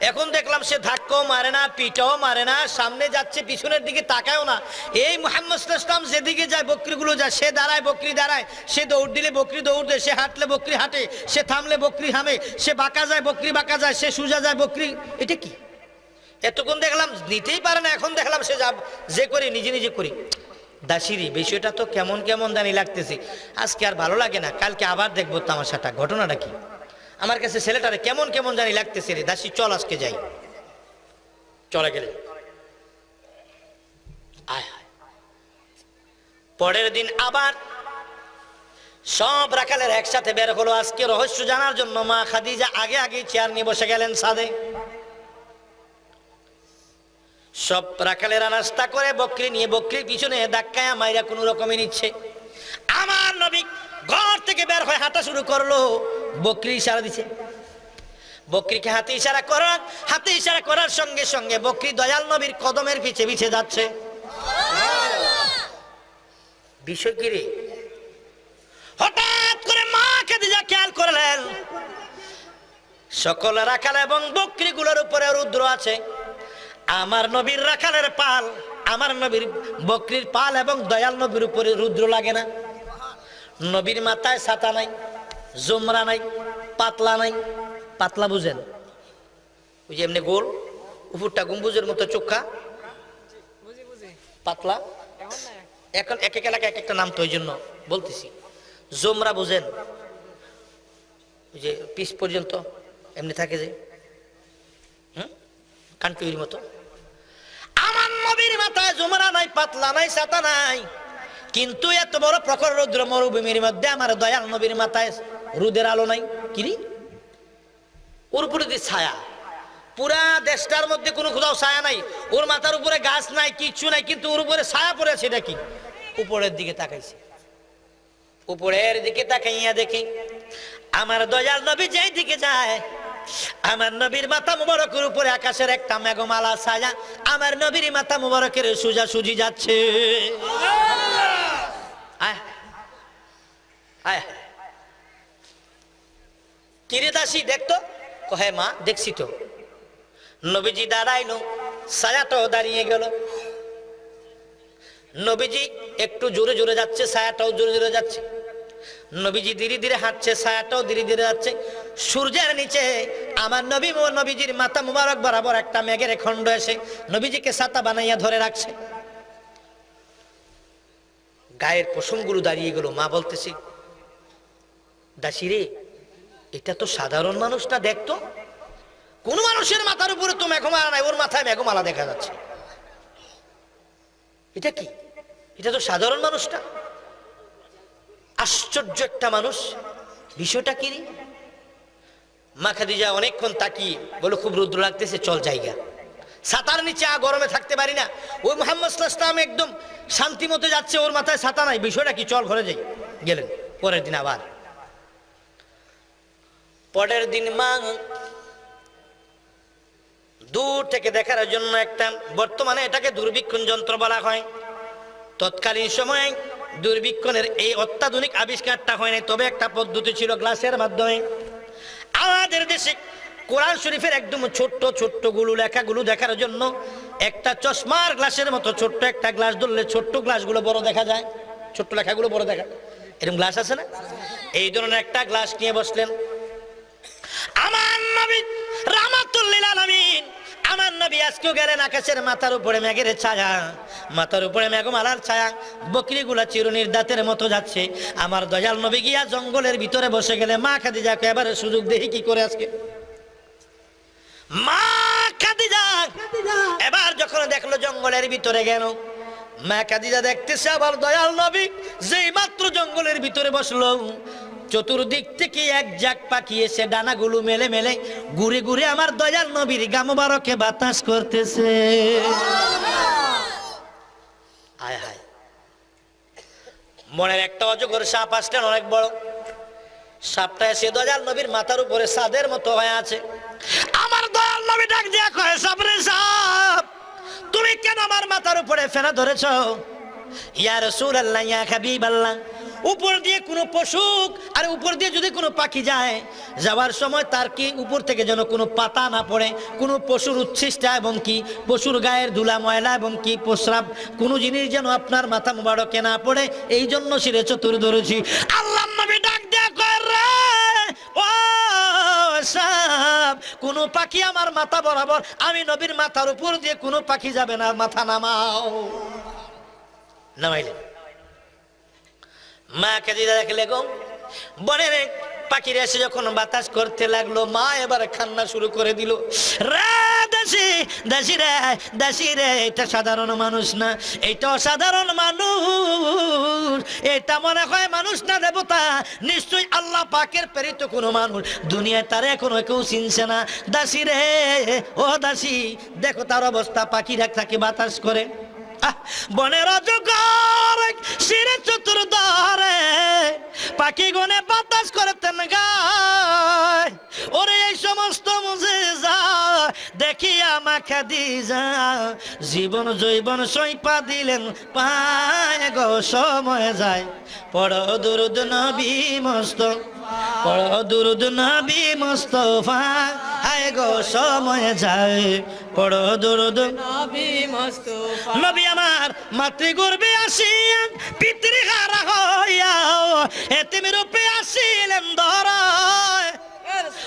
এখন দেখলাম সে ধাক্কাও মারে না, পিটাও মারে না, সামনে যাচ্ছে পিছনের দিকে তাকায়ও না। এই মুহাম্মদ সাল্লাল্লাহু আলাইহি ওয়াসাল্লাম যেদিকে যায় বকরিগুলো যায়, সে দাঁড়ায় বকরি দাঁড়ায়, সে দৌড় দিলে বকরি দৌড় দেয়, সে হাঁটলে বকরি হাঁটে, সে থামলে বকরি থামে, সে বাঁকা যায় বকরি বাঁকা যায়, সে সোজা যায় বকরি। এটা কি? এতক্ষণ দেখলাম নিতেই পারে না, এখন দেখলাম সে যে করি নিজে নিজে করি। দাসিরি বিষয়টা তো কেমন কেমন জানি লাগতেছে। আজকে আর ভালো লাগে না, কালকে আবার দেখবো তামাশাটা। ঘটনাটা কি? আমার কাছে ছেলেটারে কেমন কেমন জানি লাগতেছে রে। দাসী চল আজকে যাই। চলে গেলে আয় হায়। পরের দিন আবার সব রাখালের একসাথে বের হলো আজকে রহস্য জানার জন্য। মা খাদিজা আগে আগে চেয়ার নিয়ে বসে গেলেন ছাদে। সব রাখালেরা নাস্তা করে বকরি নিয়ে বকরির পিছনে ধাক্কায়া মাইরা কোনো রকমে নিচ্ছে। আমার নবী ঘর থেকে বের হয়ে হাঁটা শুরু করলো, বকরি ইশারা দিছে। বকরিকে হাতে ইশারা করার সঙ্গে সঙ্গে বকরি দয়াল নবীর কদমের পিছে পিছে যাচ্ছে। বিষয় কি রে? হঠাৎ করে মা খাদিজা খেয়াল করলেন সকল রাখাল এবং বকরিগুলোর উপরে রুদ্র আছে। আমার নবীর রাখালের পাল, আমার নবীর বকরির পাল এবং দয়াল নবীর উপরে রুদ্র লাগে না। নবীর মাথায় ছাতা নাই, জোমরা নাই, পাতলা নাই। পাতলা বুঝেন? ওই যে এমনি গোল, উপরটা গম্বুজের মতো চোখা, পাতলা। এখন এক এক এলাকায় এক একটা নাম, তো ওই জন্য বলতেছি। জোমরা বুঝেন? ওই যে পিস পর্যন্ত এমনি থাকে যে, কানটুইর মতো। আমার নবীর মাথায় জোমরা নাই, পাতলা নাই, ছাতা নাই, কিন্তু এত বড় প্রখর রৌদ্র মরুভূমির মধ্যে আমার দয়াল নবীর মাথায় রোদের আলো নাই। কিরি? ওর উপরে যে ছায়া, পুরা দেশটার মধ্যে কোনো কোথাও ছায়া নাই, ওর মাথার উপরে গাছ নাই, কিচ্ছু নাই, কিন্তু ওর উপরে ছায়া পড়েছে। এটা কি? উপরের দিকে তাকাইছে। উপরের দিকে তাকাইয়া দেখি আমার দয়াল নবী যেই দিকে যায়, আমার নবীর মাথা মুবারকের উপরে আকাশের একটা মেঘমালা ছায়া আমার নবীর মাথা মুবারকের সোজা সুজি যাচ্ছে। কিরে দাসী দেখতো? কহে মা দেখছি তো। নবীজি দাঁড়াইলো, ছায়াটাও দাঁড়িয়ে গেল। নবীজি একটু জোরে জোরে যাচ্ছে, ছায়াটাও জোরে জোরে যাচ্ছে। নবীজি ধীরে ধীরে হাঁটছে, ছায়াটাও ধীরে ধীরে যাচ্ছে। সূর্যের নিচে আমার নবীজির মাথা মুবারক বরাবর একটা মেঘের খণ্ড এসে নবীজিকে ছাতা বানাইয়া ধরে রাখছে। গায়ের পশমগুলো দাঁড়িয়ে গেল। মা বলতেছি, দাসী রে, এটা তো সাধারণ মানুষ না, দেখতো। কোন মানুষের মাথার উপরে তো মেঘমালা নাই, ওর মাথায় মেঘমালা দেখা যাচ্ছে। এটা কি? এটা তো সাধারণ মানুষটা। আশ্চর্য একটা মানুষ, বিষয়টা কি? মা খাদিজা অনেকক্ষণ তাকিয়ে বলে, খুব রুদ্র লাগতেছে, চল জায়গা। ছাতার নিচে গরমে থাকতে পারি না। ওই মুহাম্মদ সাল্লাল্লাহু আলাইহি ওয়াসাল্লাম একদম শান্তি মতো যাচ্ছে, ওর মাথায় ছাতা নাই, বিষয়টা কি? চল ঘরে যাই। গেলেন। পরের দিন আবার, পরের দিন মা দূর থেকে দেখার জন্য একটা, বর্তমানে এটাকে দূরবীক্ষণ যন্ত্র বলা হয়, তৎকালীন সময়ে দূরবীক্ষণের এই অত্যাধুনিক আবিষ্কারটা হয় নাই, তবে একটা পদ্ধতি ছিল গ্লাসের মাধ্যমে। আমাদের দেশে কোরআন শরীফের একদম ছোট্ট ছোট্ট গুলো লেখাগুলো দেখার জন্য একটা চশমার গ্লাসের মতো ছোট্ট একটা গ্লাস ধরলে ছোট্ট গ্লাসগুলো বড় দেখা যায়, ছোট্ট লেখাগুলো বড় দেখা, এরকম গ্লাস আছে না? এই ধরনের একটা গ্লাস নিয়ে বসলেন আমার নবী রাহমাতুল লিল আলামিন। আমার নবী আজকেও গেলেন আকাশের মাথার উপরে মেঘের ছায়া, মাথার উপরে মেঘমালার ছায়া, বকরিগুলা চিরুনির দাঁতের মতো যাচ্ছে। আমার দয়াল নবী গিয়া জঙ্গলের ভিতরে বসে গেলে মা খাদিজাকে এবারে সুযোগ দেখি কি করে আজকে। মা খাদিজা এবার যখন দেখলো জঙ্গলের ভিতরে গেল, মা খাদিজা দেখতেছে আবার দয়াল নবী যেই মাত্র জঙ্গলের ভিতরে বসলো, চতুর্দিক থেকে এক ঝাঁক পাখি এসে ডানাগুলো মেলে মেলে ঘুরে ঘুরে আমার দয়াল নবীর গা মোবারকে বাতাস করতেছে। হায় হায়, মনের একটা অজগর সাপ আসলেন অনেক বড়। সাপটা এসে দয়াল নবীর মাথার উপরে সাদের মতো হয়ে আছে। আমার দয়াল নবী ডাক দিয়া কয়, সাপরে সাপ, তুমি কেন আমার মাথার উপরে ফেনা ধরেছ? ইয়া রাসূলুল্লাহ, ইয়া হাবিবাল্লাহ, উপর দিয়ে কোনো পশু আর উপর দিয়ে যদি কোনো পাখি যায়, যাওয়ার সময় তার কি উপর থেকে যেন কোনো পাতা না পড়ে, কোনো পশুর উচ্ছিষ্টা এবং কি পশুর গায়ের ধুলা ময়লা এবং কি প্রস্রাব কোনো জিনিস যেন আপনার মাথা মোবারকে না পড়ে, এই জন্য শিরে চতুর ধরেছি। আল্লাহ নবী ডাক দেয়া কয়, রে ও সাপ, কোনো পাখি আমার মাথা বরাবর, আমি নবীর মাথার উপর দিয়ে কোনো পাখি যাবে না, মাথা নামাও। নামাইলেন। মা খাদিজা দেখলে গো বনের পাখির এসে যখন বাতাস করতে লাগলো, মা এবার কান্না শুরু করে দিল। রে দাসী, দাসী রে, দাসী রে, এটা সাধারণ মানুষ না, এটা অসাধারণ মানুষ, এটা মনে হয় মানুষ না দেবতা, নিশ্চয়ই আল্লাহ পাকের প্রেরিত কোনো মানুষ, দুনিয়ায় তার এখনো কেউ চিনছে না। দাসী রে, ও দাসী, দেখো তার অবস্থা, পাখিরা তাকে বাতাস করে। বনের অজগর শিরে চতুর ধরে পাখি গনে বাতাস করতেন গায়। ওরে এই সমস্ত মুজিজা দেখিয়া মা খাদিজা জীবন জৈবন সইপা দিলেন পায় গো, সময় যায় পড়ো দুরুদ নবী মুস্তাফা, পড়ো দুরুদ নবী মুস্তাফা, হায় গো সময় যায় পড়ো দুরুদ নবী মুস্তাফা। নবী আমার মাতৃগর্ভে আসিয়া পিতৃহারা হইয়া এতিম রূপে আসিলেন ধরায়।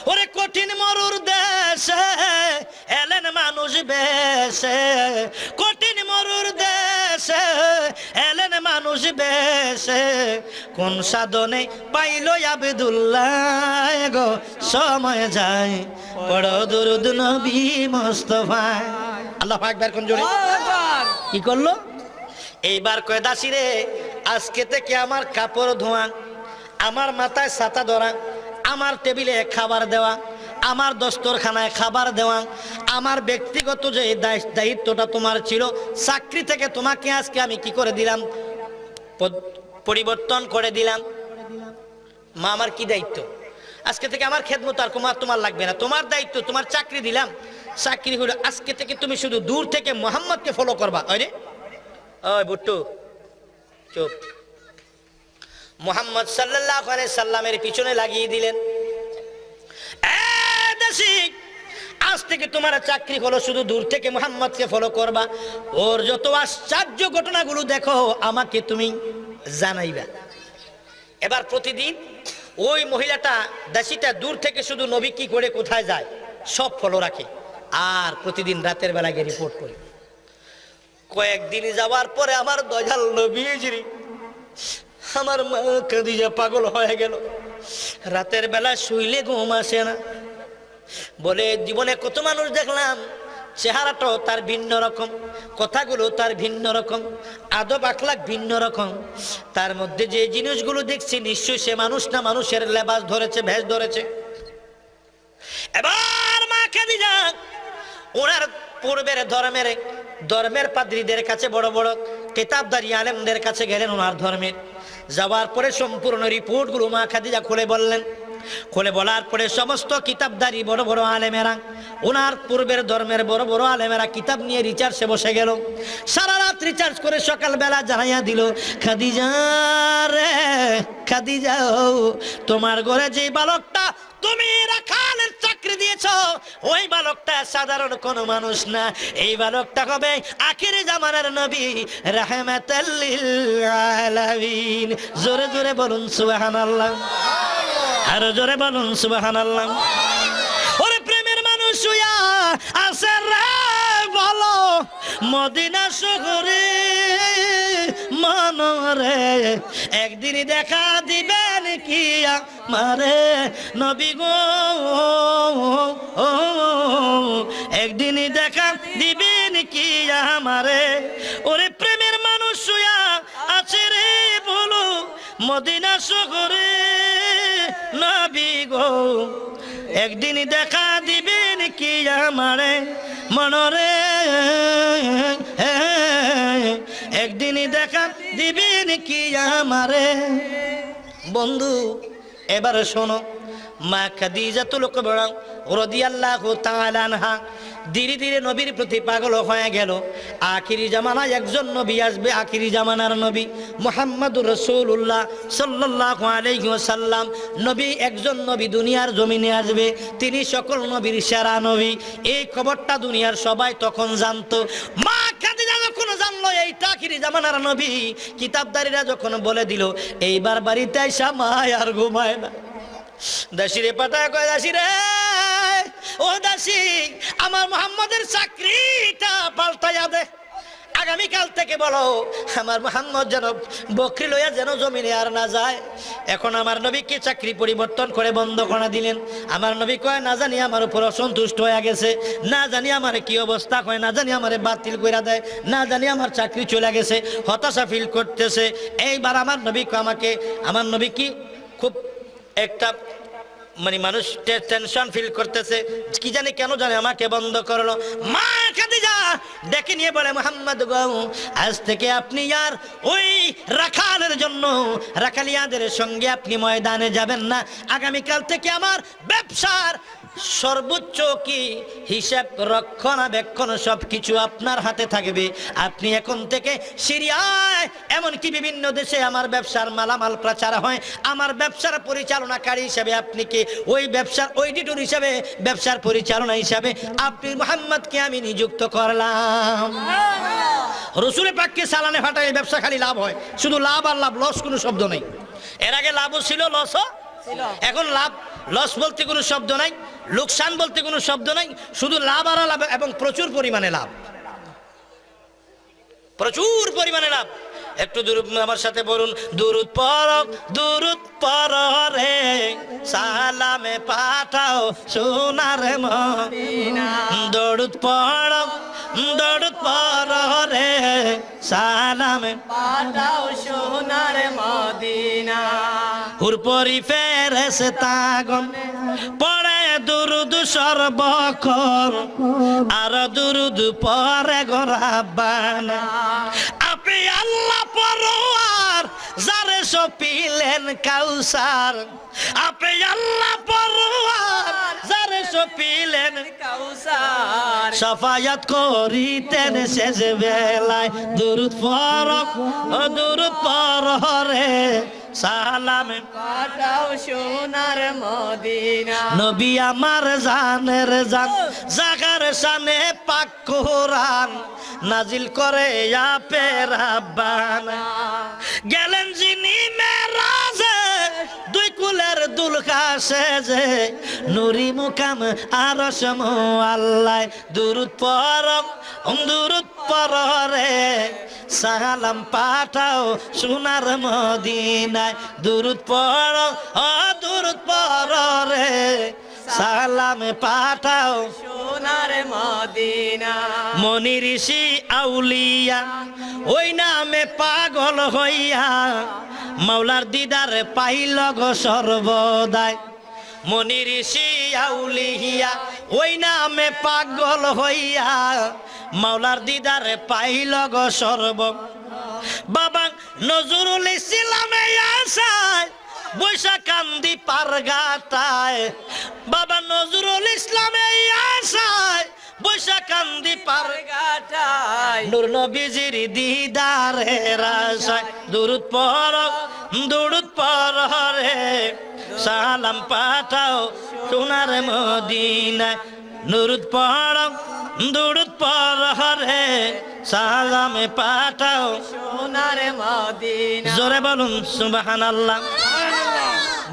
ওরে কঠিন মরুর দেশে এলেন মানুষ বেশে, কঠিন মরুর দেশে এলেন মানুষ বেশে, কোন সাধনে পাইল আব্দুল্লাহ গো সময় যায় পড়ো দুরুদ নবী মুস্তাফা। আল্লাহু আকবার কোন জোরে কি করলো? এইবার কয়, দাসী রে, আজকে থেকে আমার কাপড় ধোয়া, আমার মাথায় ছাতা ধরা, আমার টেবিলে খাবার দেওয়া, আমার দস্তরখানায় খাবার দেওয়া, আমার ব্যক্তিগত যে দায়িত্বটা তোমার ছিল, চাকরি থেকে তোমাকে আজকে আমি কি করে দিলাম, পরিবর্তন করে দিলাম। মা, আমার কি দায়িত্ব? আজকে থেকে আমার খেদমত আর তোমার লাগবে না, তোমার দায়িত্ব, তোমার চাকরি দিলাম, চাকরি হলো আজকে থেকে তুমি শুধু দূর থেকে মোহাম্মদকে ফলো করবা। ওই ওই বুট্টু চুপ। মোহাম্মদ সাল্লাল্লাহু আলাইহি সাল্লামের পিছনে লাগিয়ে দিলেন। আজ থেকে তোমার চাকরি হলো শুধু দূর থেকে মোহাম্মদকে ফলো করবা, ওর যত আশ্চর্য ঘটনাগুলো দেখো আমাকে তুমি জানাইবা। এবার প্রতিদিন ওই মহিলাটা, দাসীটা দূর থেকে শুধু নবী কি করে কোথায় যায় সব ফলো রাখে, আর প্রতিদিন রাতের বেলা গিয়ে রিপোর্ট করে। কয়েকদিন যাওয়ার পরে আমার দয়াল নবীজি, আমার মা খাদিজা পাগল হয়ে গেল। রাতের বেলা শুইলে ঘুম আসে না। বলে জীবনে কত মানুষ দেখলাম, চেহারাটাও তার ভিন্ন রকম, কথাগুলো তার ভিন্ন রকম, আদব আখলাক ভিন্ন রকম, তার মধ্যে যে জিনিসগুলো দেখছি নিশ্চয়ই সে মানুষ না, মানুষের লেবাস ধরেছে, ভেষ ধরেছে। এবার মা খাদিজা ওনার পূর্বের ধর্মের পাদ্রীদের কাছে, বড় বড় কিতাবদারি আলেমদের কাছে গেলেন ওনার ধর্মের। যাওয়ার পরে সম্পূর্ণ রিপোর্টগুলো মা খাদিজা খুলে বললেন। খুলে বলার পরে সমস্ত কিতাবদারি বড় বড় আলেমেরা, ওনার পূর্বের ধর্মের বড় বড় আলেমেরা কিতাব নিয়ে রিচার্জে বসে গেল। সারা রাত রিচার্জ করে সকালবেলা জানাইয়া দিল, খাদিজা রে, খাদিজা, তোমার ঘরে যে বালকটা তুমি রাখালের চাকরি দিয়েছ, ওই বালকটা সাধারণ কোন মানুষ না, এই বালকটা হবে আখির জামানার নবী রাহমাতাল লিল আলামিন। জোরে জোরে বলুন সুবহানাল্লাহ, আরো জোরে বলুন সুবহানাল্লাহ। ওরে প্রেমের মানুষ হইয়া আছে রে বলো মদিনা শহরে মনরে, একদিন দেখা দিবেন কি আমারে নবী গো, একদিন দেখা দিবেন কি আমারে। ওরে প্রেমের মানুষ হইয়া আছে রে বলো মদিনা শহরে নবী গো একদিন দেখা দিবেন কি আমারে মনরে, একদিন দেখা দিবেন কি আমারে। বন্ধু এবার শোনো, মা খাদিজাতুল কুবরা রাদিয়াল্লাহু তাআলা আনহা ধীরে ধীরে নবীর প্রতি পাগল হয়ে গেল। আখিরি জামানায় একজন নবী আসবে, আখিরি জামানার নবী মুহাম্মদুর রাসূলুল্লাহ সাল্লাল্লাহু আলাইহি ওয়াসাল্লাম। নবী একজন নবী দুনিয়ার জমিনে আসবে, তিনি সকল নবীর সেরা নবী। এই খবরটা দুনিয়ার সবাই তখন জানতো। মা খাদিজা যখন জানলো এইটা আখিরি জামানার নবী, কিতাবদারীরা যখন বলে দিল, এইবার বাড়িতে আইসা মা আর ঘুমায় না। দাসিরে পাঠায় কয়, দাসি রে ও দাসী, আমার মুহাম্মদের চাকরিটা পাল্টাইয়া দে। আগামীকাল থেকে বলো আমার মুহাম্মদ যেন বকরি লইয়া যেন জমিনে আর না যায়। এখন আমার নবীকে চাকরি পরিবর্তন করে বন্ধ করে দিলেন। আমার নবী কয়, না জানি আমার উপর অসন্তুষ্ট হয়ে গেছে, না জানি আমার কি অবস্থা হয়, না জানি আমার বাতিল করে দেয়, না জানি আমার চাকরি চলে গেছে, হতাশা ফিল করতেছে। এইবার আমার নবী আমাকে, আমার নবী কি খুব একটা মানে মানুষ টেনশন ফিল করতেছে, কি জানি কেন জানে আমাকে বন্ধ করলো। মা খাদিজা ডেকে নিয়ে বলে, মুহাম্মদ গো আজ থেকে আপনি আর ওই রাখালের জন্য রাখালিয়াদের সঙ্গে আপনি ময়দানে যাবেন না। আগামীকাল থেকে আমার ব্যবসার সর্বোচ্চ কি হিসাব রক্ষণাবেক্ষণ সবকিছু আপনার হাতে থাকবে। আপনি এখন থেকে সিরিয়ায় এমনকি বিভিন্ন দেশে আমার ব্যবসার মালামাল প্রচার হয়, আমার ব্যবসার পরিচালনাকারী হিসাবে আপনি কি ওই ব্যবসার অডিটর হিসাবে, ব্যবসার পরিচালনা হিসাবে আপনি মুহাম্মদকে আমি নিযুক্ত করলাম। রাসূল পাককে সালানে ফাটাই ব্যবসা খালি লাভ হয়, শুধু লাভ আর লাভ, লস কোনো শব্দ নেই। এর আগে লাভও ছিল লসও ছিল, এখন লাভ লস বলতে কোনো শব্দ নাই, লোকসান বলতে কোনো শব্দ নাই, শুধু লাভ আর লাভ, এবং প্রচুর পরিমাণে লাভ, প্রচুর পরিমাণে লাভ। একটু দুরূদ আমার সাথে বলুন, দুরূদ পড়ো রে সালামে পাঠাও সোনার মদিনা। দরুদ পড়ো রে সালামে পাঠাও সোনার মদিনা। হুরপরি ফেরেশতাগণ পড়ে দুরুদ সর্বক্ষণ, আর দুরুদ পড়ে গো রাব্বানা। আপনি আল্লাহ পরোয়ার যারে সপিলেন কাউসার, আপনি আল্লাহ পরোয়ার যারে সপিলেন কাউসার, শাফায়াত করিতেন শেষ বেলায়। দুরুদ পড়ো রে সালামে পাঠাও সোনার মদিনা। নবী আমার জানের জান, জাগার শানে পাক কোরআন নাজিল করে আপে রাব্বানা। গেলেন যিনি মেরাজে দুই কুলের দুলকা সেজে, নুরি মুকাম আরশ মুআল্লায়। দুরুদ পড়ো রে সালাম পাঠাও সোনার মদিনায়। দুরুদ পড়ো রে সালাম পাঠাও সোনার মদিনা। মনি ঋষি আউলিয়া ওই নামে পাগল হইয়া, মাওলার দিদার পাইল গো সর্বদাই। মনি ঋষি আউলিয়া ওই নামে পাগল হইয়া, মাওলার দিদার পাইল গো সর্ব। বাবা নজরুল ইসলামে আসায় বৈশা কান্দি পারগাটায়, বাবা নজরুল ইসলামে আসায় বৈশা কান্দি পারগাটায়। নূর নবীজির দিদারের আশায় দুরুদ পড়ো রে সালাম পাঠাও সোনার মদিনায়। দুরুদ পড়ো রে সালামে পাঠাও সোনার মদিনা। জোরে বলুন সুবহানাল্লাহ।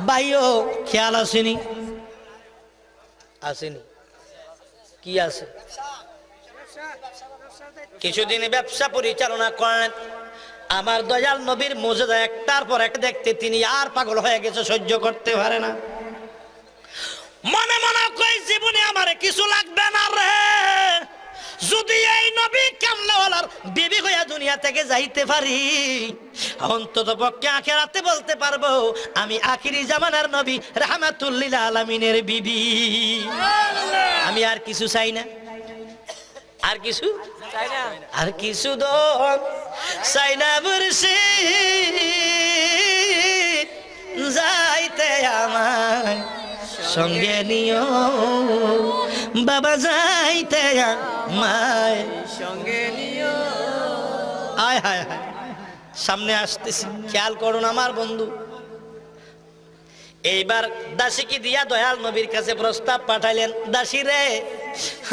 ভাইও খেয়াল আসেনি? কি আছে? কিছুদিন ব্যবসা পরিচালনা করেন, আমার দয়াল নবীর মুজিজা একটার পর একটা দেখতে তিনি আর পাগল হয়ে গেছে, সহ্য করতে পারে না। মনে মনে কই জীবনে আমার কিছু লাগবে না রে, যদি এই নবী কামলাওয়ালার বিবি হইয়া দুনিয়া থেকে যাইতে পারি, অন্তত পক্ষে আখিরাতে বলতে পারবো আমি আখিরি জামানার নবী রাহমাতুল লিল আলামিনের বিবি। আমি আর কিছু চাই না, আর কিছু চাই না, আর কিছু দন চাই না বর্ষে যাইতে আমায় সঙ্গে নিও বাবা, যাইতে আমায় সঙ্গে নিও। আয় হায় হায়, সামনে আসতেছি, খেয়াল করুন আমার বন্ধু। এইবার দাসীকে দিয়া দয়াল নবীর কাছে প্রস্তাব পাঠাইলেন, দাসী রে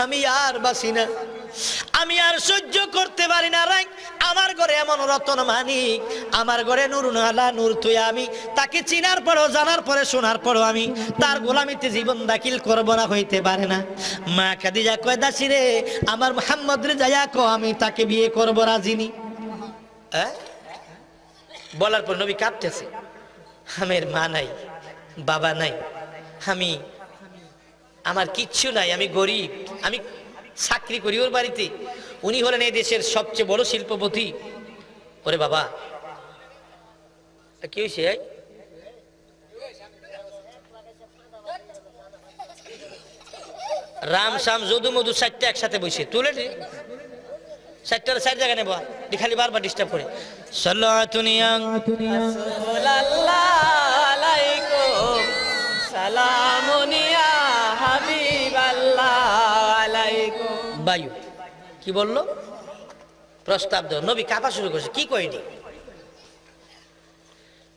আমি আর বাসি না, আমি আর সহ্য করতে পারি না রে, আমার ঘরে এমন রতন মানিক, আমার ঘরে নুরুনালা নূর, তুই আমি তাকে চিনার পরও জানার পরে শোনার পরও আমি তার গোলামিতে জীবন দাখিল করব না, হইতে পারে না। মা খাদিজা কয়, দাসী রে আমার মুহাম্মদ রে যাইয়া কো আমি তাকে বিয়ে করব, রাজিনি। বলার পর নবী কাঁদতেছে, আমার মা নাই, বাবা নাই, আমার কিচ্ছু নাই, আমি গরিব, আমি চাকরি করি ওর বাড়িতে, উনি হলেন এই দেশের সবচেয়ে বড় শিল্পপতি। ওরে বাবা কি হয়েছে? রাম শাম যদু মধু 4টা একসাথে বসে তুলে 4টার 4 জায়গায় নেবো, খালি বারবার ডিস্টার্ব করে। সাল্লাতুনিয়া আলাইকুম সালামুনিয়া হাবিবাল্লাহ আলাইকুম। বায়ু কি বললো? প্রস্তাব দাও। নবী কাঁপা শুরু করছে, কি কয়নি?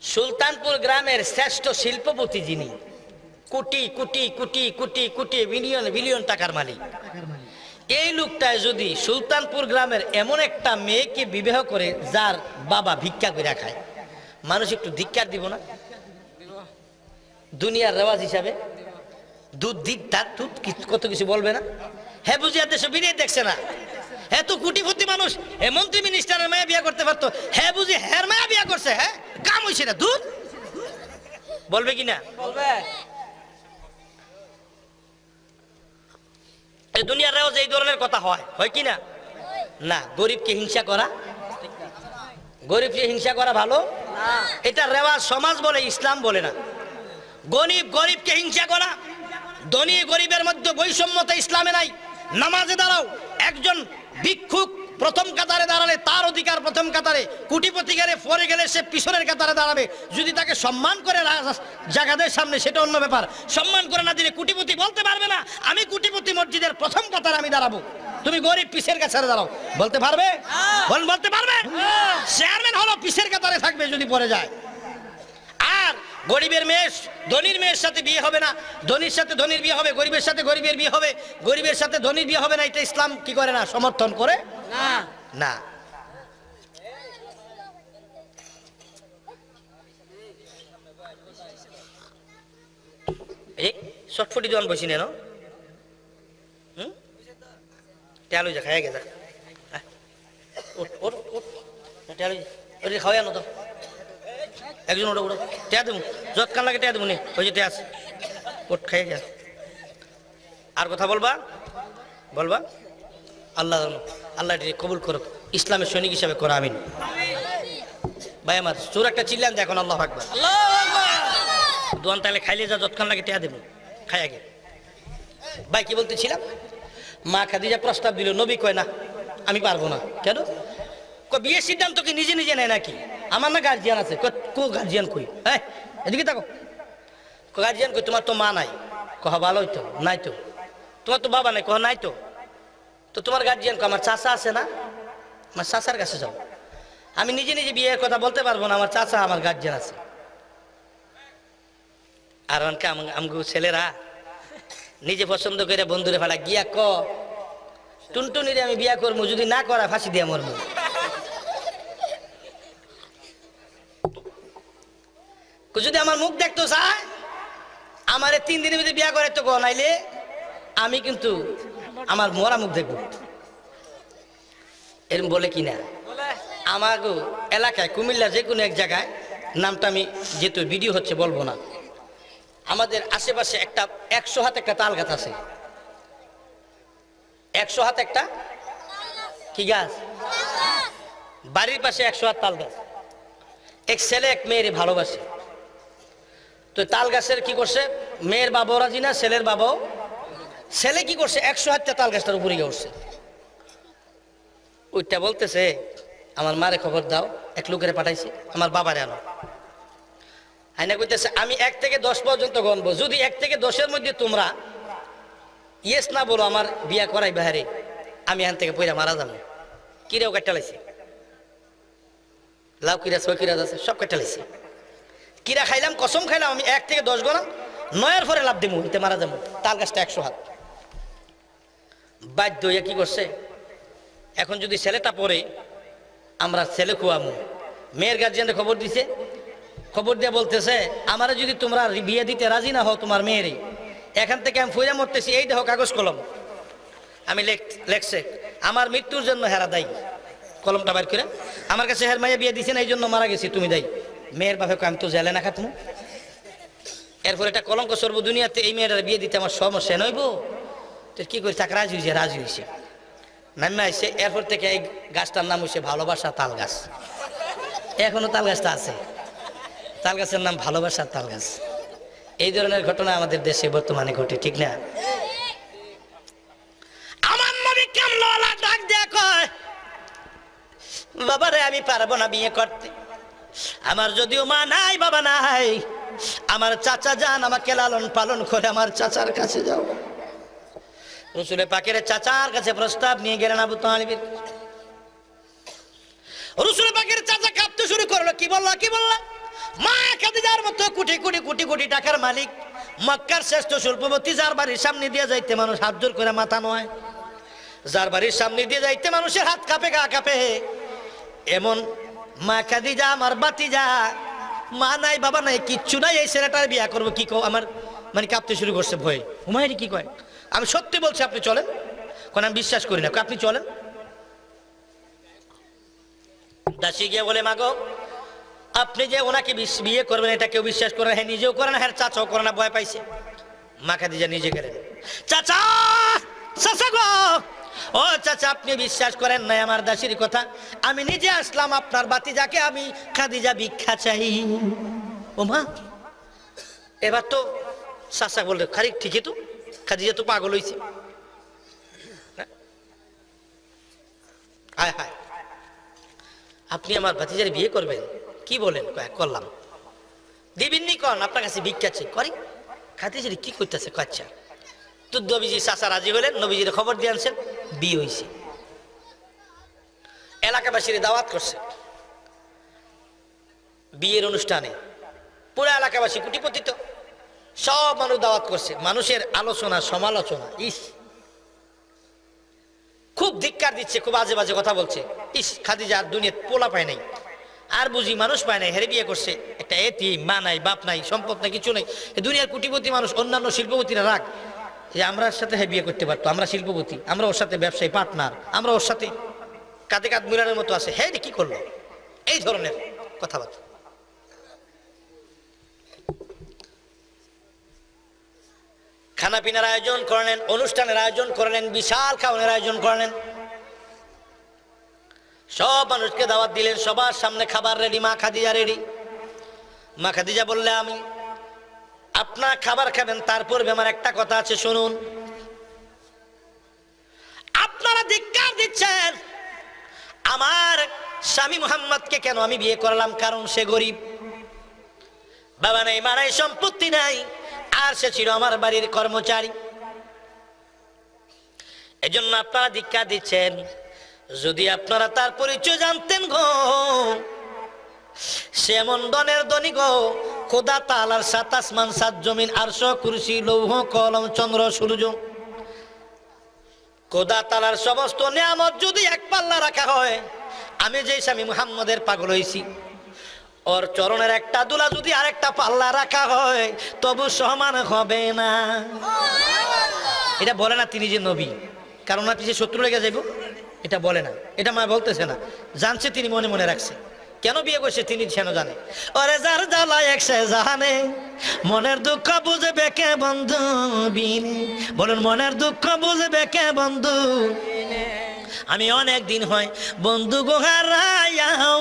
সুলতানপুর গ্রামের শ্রেষ্ঠ শিল্পপতি যিনি, কোটি কোটি কোটি কোটি কোটি বিলিয়ন বিলিয়ন টাকার মালিক, এই লোকটায় যদি সুলতানপুর গ্রামের এমন একটা মেয়েকে বিবাহ করে যার বাবা ভিক্ষা করে খায়, মানুষ একটু ধিক্কার দিব না? দুনিয়ার রেওয়াজ হিসাবে দুধ দিক তার দুধ কত কিছু বলবে না? হ্যাঁ বুঝিয়া দেশে বিনিয়ে দেখছে না, হ্যাঁ তো কোটিপতি মানুষ, হ্যাঁ মন্ত্রী মিনিস্টারের মেয়ে বিয়ে করতে পারতো, হ্যাঁ বুঝি হ্যাঁ মেয়ে বিয়ে করছে, হ্যাঁ কাম হয়েছে না, দুধ বলবে কি না? বলবে। এই দুনিয়ার রেওয়াজ এই ধরনের কথা হয়, হয় কি না? না, গরিবকে হিংসা করা, গরিবকে হিংসা করা ভালো না, এটা রেওয়াজ সমাজ বলে, ইসলাম বলে না। গরিবকে হিংসা করা, ধনী গরিবের মধ্যে বৈষম্যতা ইসলামে নাই। নামাজে দাঁড়াও, একজন ভিক্ষুক প্রথম কাতারে দাঁড়ালে তার অধিকার প্রথম কাতারে, কোটিপতি গেলে পরে গেলে সে পিছনের কাতারে দাঁড়াবে। যদি তাকে সম্মান করে জায়গাদের সামনে সেটা অন্য ব্যাপার, সম্মান করে না দিলে কোটিপতি বলতে পারবে না আমি কোটিপতি মসজিদের প্রথম কাতারে আমি দাঁড়াবো, তুমি গরিব পিছের কাতারে দাঁড়াও, বলতে পারবে? বলতে পারবে? চেয়ারম্যান হলো পিছের কাতারে থাকবে যদি পরে যায়। আর গরিবের মেয়ে ধনীর মেয়ের সাথে বিয়ে হবে না, ধনীর সাথে ধনীর বিয়ে হবে, গরিবের সাথে গরিবের বিয়ে হবে, গরিবের সাথে ধনীর বিয়ে হবে না, এটা ইসলাম কি করে না? সমর্থন করে না। না, এই চটফটি দোকান বসি নেন, টেলু যা খাইয়া গেছে, খাওয়া তো একজন ওটা ওটা টেয়া দেবো, যৎকান লাগে টেয়া দেবো নি, ওই যে টেয়া আছে, ওট খাইয়ে গেছে। আর কথা বলবা? বলবা? আল্লাহ আল্লাহ কবুল করুক, ইসলামের সৈনিক হিসাবে করা। আমিন। ভাই আমার চোর একটা চিল্লান যে এখন আল্লাহ আকবার, দোয়ান তাহলে খাইলে যা যৎকান লাগে টেয়া দেবো, খাইয়া গে। ভাই কি বলতেছিলাম? মা খাদিজা প্রস্তাব দিল, নবী কয় না আমি পারবো না। কেন? বিয়ের সিদ্ধান্ত কি নিজে নিজে নেয় নাকি? আমার না গার্জিয়ান আছে। কো গার্জিয়ান কই? হ্যাঁ এদিকে দেখো, গার্জিয়ান কই? তোমার তো মা নাই। কহ ভালোই তো, নাই তো। তোমার তো বাবা নাই। কহ নাই তো। তো তোমার গার্জিয়ান কো? আমার চাচা আছে না, আমার চাচার কাছে যাও। আমি নিজে নিজে বিয়ের কথা বলতে পারবো না, আমার চাচা আমার গার্জিয়ান আছে। আর আমগো ছেলেরা নিজে পছন্দ করে বন্ধুরে ফালা গিয়া ক টুনটুনিরে আমি বিয়া করবো, যদি না করা ফাঁসি দিয়া মরবো। যদি আমার মুখ দেখতো চায়, আমার 3 দিনের মধ্যে বিয়া করে তো, নাইলে আমি কিন্তু আমার মরা মুখ দেখবো। এরকম বলে কিনা? আমার এলাকায় কুমিল্লা যে কোনো এক জায়গায়, নামটা আমি যেহেতু ভিডিও হচ্ছে বলবো না, আমাদের আশেপাশে একটা 100 হাত একটা তাল গাছ আছে। 100 হাত একটা কি গাছ? বাড়ির পাশে 100 হাত তাল গাছ। এক ছেলে এক মেয়েরে ভালোবাসে, তো তাল গাছের কি করছে, মেয়ের বাবাও রাজি না, ছেলের বাবাও। ছেলে কি করছে, 100 হাতটা তাল গাছটার উপরে গিয়ে উঠছে। ওইটা বলতেছে আমার মারে খবর দাও, এক লোকেরে পাঠাইছে আমার বাবারে আনো। আইনা কইতেছে আমি 1 থেকে 10 পর্যন্ত গণবো, যদি 1 থেকে 10-এর মধ্যে তোমরা ইয়েস না বলো আমার বিয়া করাই বাহারে, আমি এখান থেকে পয়রা মারা যাবো। কিরেও কাটটা লাইছে, লাউ কিরা ছয় কিরা আছে সব কাটটা লাইছে। কিরা খাইলাম, কসম খাইলাম আমি 1 থেকে 10 গণাম, 9-এর পরে লাভ দিমু, এতে মারা যাবো। তাল গাছটা 100 হাত। বাধ্য হইয়া কি করছে, এখন যদি ছেলেটা পড়ে আমরা ছেলে খুয়ামু। মেয়ের গার্জিয়ানকে খবর দিছে, খবর দিয়ে বলতেছে আমারে যদি তোমরা বিয়ে দিতে রাজি না হও তোমার মেয়েরই, এখান থেকে আমি ফইরা মরতেছি, এই দেখো কাগজ কলম, আমি লেখছে আমার মৃত্যুর জন্য হেরা দায়ী। কলমটা বার করে আমার কাছে হের মাইয়া বিয়ে দিছে না, এই জন্য মারা গেছি, তুমি দায়ী। মেয়ের বাপে আমি তো জেলে না খাটমু, এরপর এটা কলঙ্ক সর্ব দুনিয়াতে, এই মেয়েটার বিয়ে দিতে আমার সমস্যা নইব। তো কি করি, তাকে রাজি হয়েছে, রাজি হয়েছে, নামে আসছে। এরপর থেকে এই গাছটার নাম হচ্ছে ভালোবাসা তাল গাছ। এখনো তাল গাছটা আছে, তাল গাছের নাম ভালোবাসার তাল গাছ। এই ধরনের ঘটনা আমাদের দেশে বর্তমানে ঘটে, ঠিক না? আমার নবী কামলা ডাক দেয়া কয় বাবারে আমি পারবো না বিয়ে করতে, আমার যদিও মা নাই বাবা নাই, আমার চাচা যান আমাকে লালন পালন করে, আমার চাচার কাছে যাও। রসুলের পাকের চাচার কাছে প্রস্তাব নিয়ে গেলেন আবু তালিবের। রসুলের পাকের চাচা কাঁপতে শুরু করলো, কি বললো কি বললো? মা খাদিজার মতো কোটি কোটি কোটি কোটি টাকার মালিক, মক্কার শ্রেষ্ঠ শিল্পপতি, যার বাড়ির সামনে দিয়ে যাইতে মানুষ হাত জোর করে মাথা নয়, যার বাড়ির সামনে দিয়ে যাইতে মানুষের হাত কাঁপে গা কাঁপে, এমন মা খাদিজা আমার বাতিজা, মা নাই বাবা নাই কিচ্ছু নাই, এই ছেলেটার বিয়া করবো কি কও? আমার মানে কাঁপতে শুরু করছে ভয়ে। হুমায়ুন কি কয়, আমি সত্যি বলছি আপনি চলেন। কোন আমি বিশ্বাস করি না, আপনি চলেন। দাসী গিয়ে বলে মাগো আপনি যে ওনাকে বিয়ে করবেন এটা কেউ বিশ্বাস করে না, হ্যাঁ নিজেও করে না, হ্যাঁ চাচাও করে না, ভয় পাইছে। মা খাদিজা নিজে গেলেন, চাচা চাচা গো, ও চাচা আপনি বিশ্বাস করেন নাই আমার দাসীর কথা, আমি নিজে আসলাম আপনার বাতিজাকে আমি খাদিজা ভিক্ষা চাই। ও মা, এবার তো চাচা বললে খারিক ঠিকই তো, খাদিজা তো পাগল হয়েছে। হায় হায়, আপনি আমার ভাতিজার বিয়ে করবেন? কি বলেন? করলাম। দিবিননি কন, আপনার কাছে ভিক্ষা চাই করি। খাদিজা কি করতেছে? আচ্ছা। তো নবীজি চাচা রাজি হলেন, নবীজির খবর দিয়ে আনছেন, বিয়ে হয়েছে। এলাকাবাসীর দাওয়াত করছে বিয়ের অনুষ্ঠানে, পুরো এলাকাবাসী কোটিপতি তো, সব মানুষ দাওয়াত করছে। মানুষের আলোচনা সমালোচনা, ইস খুব ধিক্কার দিচ্ছে, খুব আজে বাজে কথা বলছে। ইস খাদিজা আর দুনিয়া পোলা পায় নাই, আর বুঝি মানুষ পায় নাই, হেরে বিয়ে করছে। একটা এতিম, মা নাই বাপ নাই সম্পদ নাই কিছু নাই, দুনিয়ার কোটিপতি মানুষ, অন্যান্য শিল্পপতিরা রাগ যে আমরা সাথে হ্যাঁ বিয়ে করতে পারতো, আমরা শিল্পপতি, আমরা ওর সাথে ব্যবসায়ী পার্টনার, আমরা ওর সাথে কাঁধে কাঁধ মিলানোর মতো আছে, হ্যাঁ কি করলো? এই ধরনের কথাবার্তা। খানা পিনার আয়োজন করলেন, অনুষ্ঠানের আয়োজন করলেন, বিশাল খাওয়ানোর আয়োজন করলেন, সব মানুষকে দাওয়াত দিলেন, সবার সামনে খাবার রেডি, মা খাদিজা রেডি। মা খাদিজা বললে আমি আপনার খাবার খাবেন, তারপর আমার একটা কথা আছে শুনুন। আপনারা ধিক্কার দিচ্ছেন আমার স্বামী মুহাম্মদকে, কেন আমি বিয়ে করলাম? কারণ সে গরিব, বাবা নাই মা নাই সম্পত্তি নাই, আর সে ছিল আমার বাড়ির কর্মচারী, এজন্য আপনারা ধিক্কার দিচ্ছেন। যদি আপনারা তার পরিচয় জানতেন গো, সে এমন ধনের ধনী গো, খোদা তাআলার 7 আসমান 7 জমিন, আরশ কুরসি লৌহ কলম চন্দ্র সূর্য, খোদা তাআলার সমস্ত নিয়ামত যদি এক পাল্লা রাখা হয়, আমি যে স্বামী মুহাম্মদের পাগল হয়েছি, ওর চরণের একটা দুলা যদি আরেকটা পাল্লা রাখা হয় তবু সমান হবে না। এটা বলে না তিনি যে নবী, কারণ না পিছিয়ে শত্রু লেগে যাইব, এটা বলে না, এটা মা বলতেছে না, জানছে তিনি, মনে মনে রাখছে। কেন বিয়ে করছে তিনি যেন জানে। ওরে যার জ্বালা একসে জানে, মনের দুঃখ বুঝবে কে বন্ধু বিনে, বলুন মনের দুঃখ বুঝবে কে বন্ধু, আমি অনেক দিন হয় বন্ধু গোহারায়াও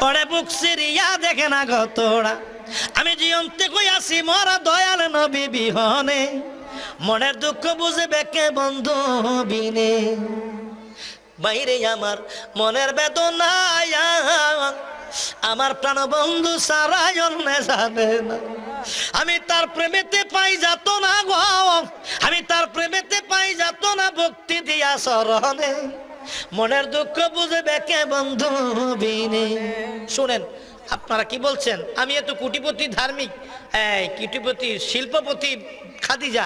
ওরে বুক সিরিয়া দেখে না গতরা আমি জীবনতে কই আসি মরা দয়াল নবী বিহনে মনের দুঃখ বুঝবে কে বন্ধু বিনে বাইরে আমার মনের বেদনা আমার প্রাণ বন্ধু সারাই অন্য যাবে না আমি তার প্রেমেতে পাই যাত না গো আমি তার প্রেমেতে পাই যাত না ভক্তি দিয়া শরণে মনের দুঃখ বুঝবে কে বন্ধু বিনে শুনেন আপনারা কি বলছেন আমি এত কোটিপতি ধার্মিক কোটিপতি শিল্পপতি খাদিজা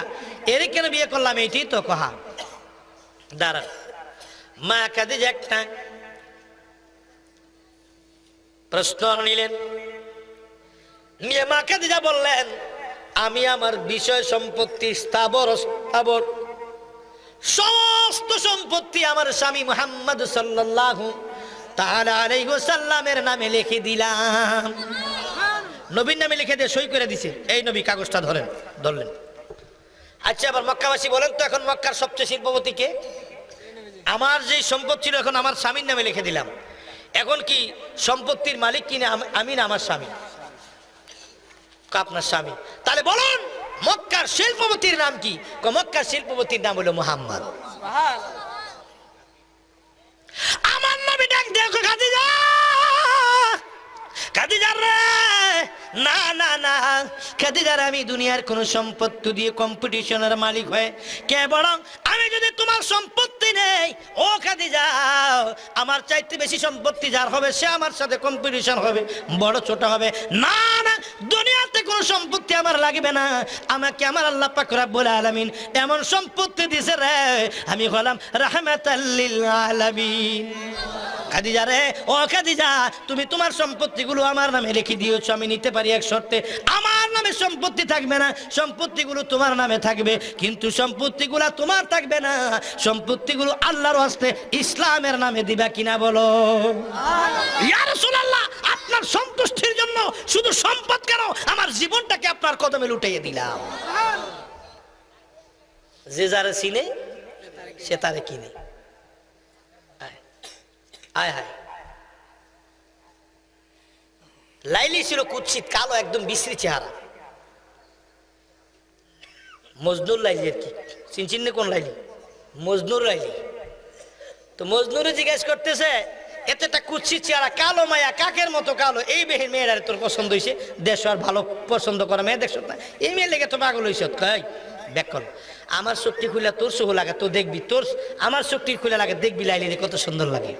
এর কেন বিয়ে করলাম এইটাই তো কহা দাঁড়ান মা খাদিজা একটা প্রশ্ন নিলেন নিয়ে মা খাদিজা বললেন আমি আমার বিষয় সম্পত্তি স্থাবর অস্থাবর সমস্ত সম্পত্তি আমার স্বামী মুহাম্মদ সাল্লাল্লাহু তাআলা আলাইহি ওয়াসাল্লামের নামে লিখে দিলাম নবীর নামে লিখে দিয়ে সই করে দিছে এই নবী কাগজটা ধরলেন আচ্ছা আবার মক্কাবাসী বলেন তো এখন মক্কার সবচেয়ে শিল্পপতি কে আমার যে সম্পত্তি ছিল এখন আমার স্বামীর নামে লিখে দিলাম এখন কি সম্পত্তির মালিক কিনা আমি না আমার স্বামী আপনার স্বামী তাহলে বলুন মক্কার শিল্পপতির নাম কি মক্কার শিল্পপতির নাম হলো মুহাম্মদ আমার নবী ডাক দেখো খাদিজা খাদিজা রে না না না খাদিজার আমি দুনিয়ার কোন সম্পত্তি দিয়ে কম্পিটিশনের মালিক হয়ে কে বরং আমি যদি তোমার সম্পত্তি নেই ও খাদিজা আমার চাইতে বেশি সম্পত্তি যার হবে সে আমার সাথে কম্পিটিশন হবে বড় ছোট হবে না না দুনিয়াতে কোন সম্পত্তি আমার লাগবে না আমাকে আমার আল্লাহ পাক রব্বুল আলামিন এমন সম্পত্তি দিয়েছে রে আমি হলাম রাহমাতাল লিল আলামিন খাদিজা রে ও খাদিজা তুমি তোমার সম্পত্তিগুলো আমার নামে লিখে দিয়েছো আমি নিতে পারি এক শর্তে আমার নামে সম্পত্তি থাকবে না সম্পত্তিগুলো তোমার নামে থাকবে কিন্তু সম্পত্তিগুলো তোমার থাকবে না সম্পত্তিগুলো আল্লাহর হস্তে ইসলামের নামে দিবা কিনা বলো ইয়া রাসূলুল্লাহ আপনার সন্তুষ্টির জন্য শুধু সম্পদ কেন আমার জীবনটাকে আপনার কদমে লুটিয়ে দিলাম যে যারে চিনে সে তারে কিনে আয় হায় লাইলি ছিল কুৎসিত কালো একদম বিশ্রী চেহারা মজনুর লাইলি আর কি চিনচিন কোন লাইলি মজনুর লাইলি তো মজনুরে জিজ্ঞেস করতেছে এতটা কুৎসিত চেহারা কালো মায়া কাকের মতো কালো এই বেহের মেয়েরা তোর পছন্দ হয়েছে দেশ আর ভালো পছন্দ করা মেয়ে দেখছ না এই মেয়ে লেগে তো পাগল হয়েছ কয় দেখ কর আমার চোখটি খুলে তোর চোখ লাগে তো দেখবি তোর আমার চোখটি খুলে লাগে দেখবি লাইলি কত সুন্দর লাগে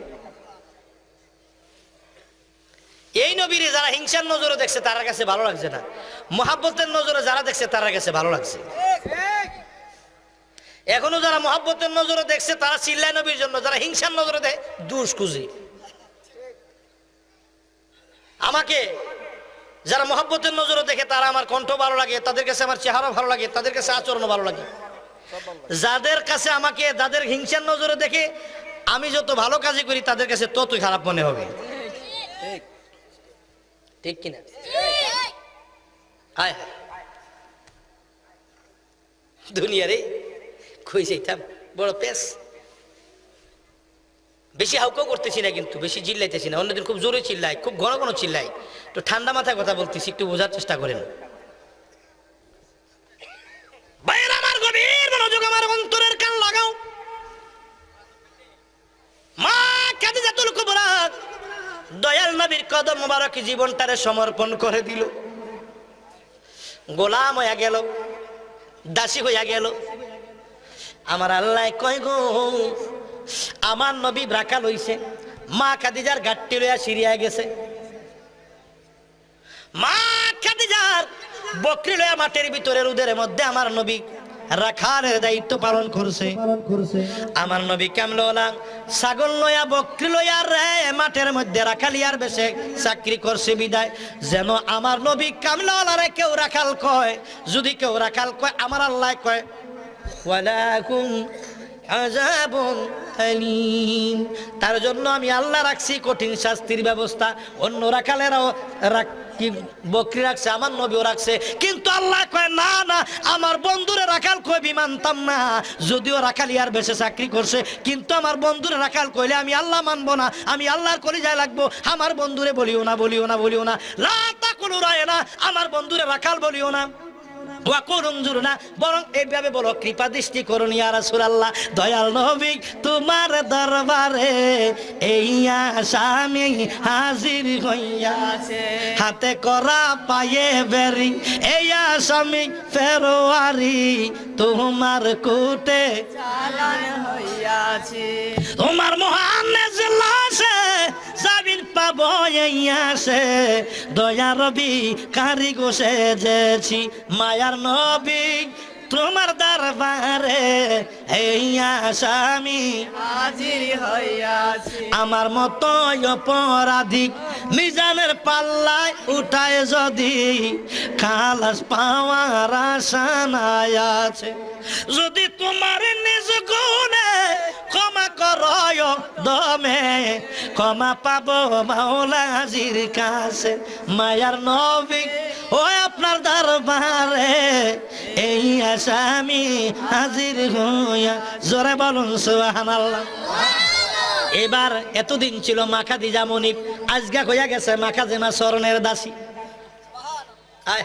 এই নবীরে যারা হিংসার নজরে দেখছে তার কাছে ভালো লাগছে না মহাব্বতের নজরে যারা দেখছে তার কাছে ভালো লাগছে এখনো যারা মহাব্বতের নজরে দেখছে তারা চিল্লায় নবীর জন্য যারা হিংসার নজরে দেয় দুষ খুঁজি আমাকে যারা মহাব্বতের নজরে দেখে তারা আমার কণ্ঠ ভালো লাগে তাদের কাছে আমার চেহারা ভালো লাগে তাদের কাছে আচরণ ভালো লাগে যাদের কাছে আমাকে যাদের হিংসার নজরে দেখে আমি যত ভালো কাজই করি তাদের কাছে ততই খারাপ মনে হবে ঠিক কিনা হায় হায় দুনিয়ারে কই যাইতাম বড় পেস বেশি হাউকাও করতেছি না কিন্তু বেশি চিল্লাইতেছি না অন্যদিন খুব জোরে চিল্লাই খুব ঘন ঘন চিল্লাই তো ঠান্ডা মাথায় কথা বলতেছি একটু বোঝার চেষ্টা করেন ভাইয়ের আমার গভীর মনোযোগ আমার অন্তরের কান লাগাও মা খাদিজাতুল কুবরা দয়াল নবীর কদম মোবারক জীবনটারে সমর্পণ করে দিল গোলাম হইয়া গেল দাসী হইয়া গেল আমার আল্লাহ কয় গো আমার নবী রাখাল হইছে মা খাদিজার গাট্টি লইয়া সিরিয়া গেছে মা খাদিজার বকরি লইয়া মাঠের ভিতরে রোদের মধ্যে আমার নবী রাখালের দায়িত্ব পালন করছে আমার নবী কামলা ছাগল লইয়া বকরি লইয়া রে মাঠের মধ্যে রাখালিয়ার বেশে চাকরি করছে বিদায় যেন আমার নবী কামলাওয়ালারে কেউ রাখাল কয় যদি কেউ রাখাল কয় আমার আল্লাহ কয় ওয়ালাকুম আযাবুন আলীম তার জন্য আমি আল্লাহ রাখছি কঠিন শাস্তির ব্যবস্থা অন্য রাখালেরাও বকরি রাখছে আমার নবীও রাখছে কিন্তু আল্লাহ কয় না না আমার বন্ধুরে রাখাল কবি মানতাম না, যদিও রাখালিয়ার বেশে চাকরি করছে, কিন্তু আমার বন্ধুরে রাখাল কইলে আমি আল্লাহ মানবো না, আমি আল্লাহর কলিজায় লাগবো। আমার বন্ধুরে বলিও না, বলিও না, বলিও না, লা তাকুলু রায়না, আমার বন্ধুরে রাখাল বলিও না, না, বরং এইভাবে বলো কৃপা দৃষ্টি করুন ইয়া রাসূলুল্লাহ, দয়াল নবী তোমার দরবারে এই আসামি হাজির হইয়াছে, হাতে করা পায়ে বেরি এই আসামি ফেরোয়ারি তোমার কোটে চালান হইয়াছে, তোমার মহান এজলাসে জামিন পাবো এই আসে, দয়া রবি কারি গোসে যেছি মায়ার নবী তোমার দরবারে এই আসামি হাজির হইয়াছি, আমার মতো অপরাধী মিজানের পাল্লায় উঠায় যদি খালাস পাওয়ার আশা নাই আছে, যদি তোমার নিজ গুণে ক্ষমা করয় দমে ক্ষমা পাবো মাওলাজির কাছে, মায়ার নবী ও আপনার দরবারে এই আসামি হাজির হইয়া, জোরে বলুন সুবহানাল্লাহ। এবার এতদিন ছিল মা খাদিজা মনিব, আজকে হইয়া গেছে মা খাদিজা স্মরণের দাসী। আয়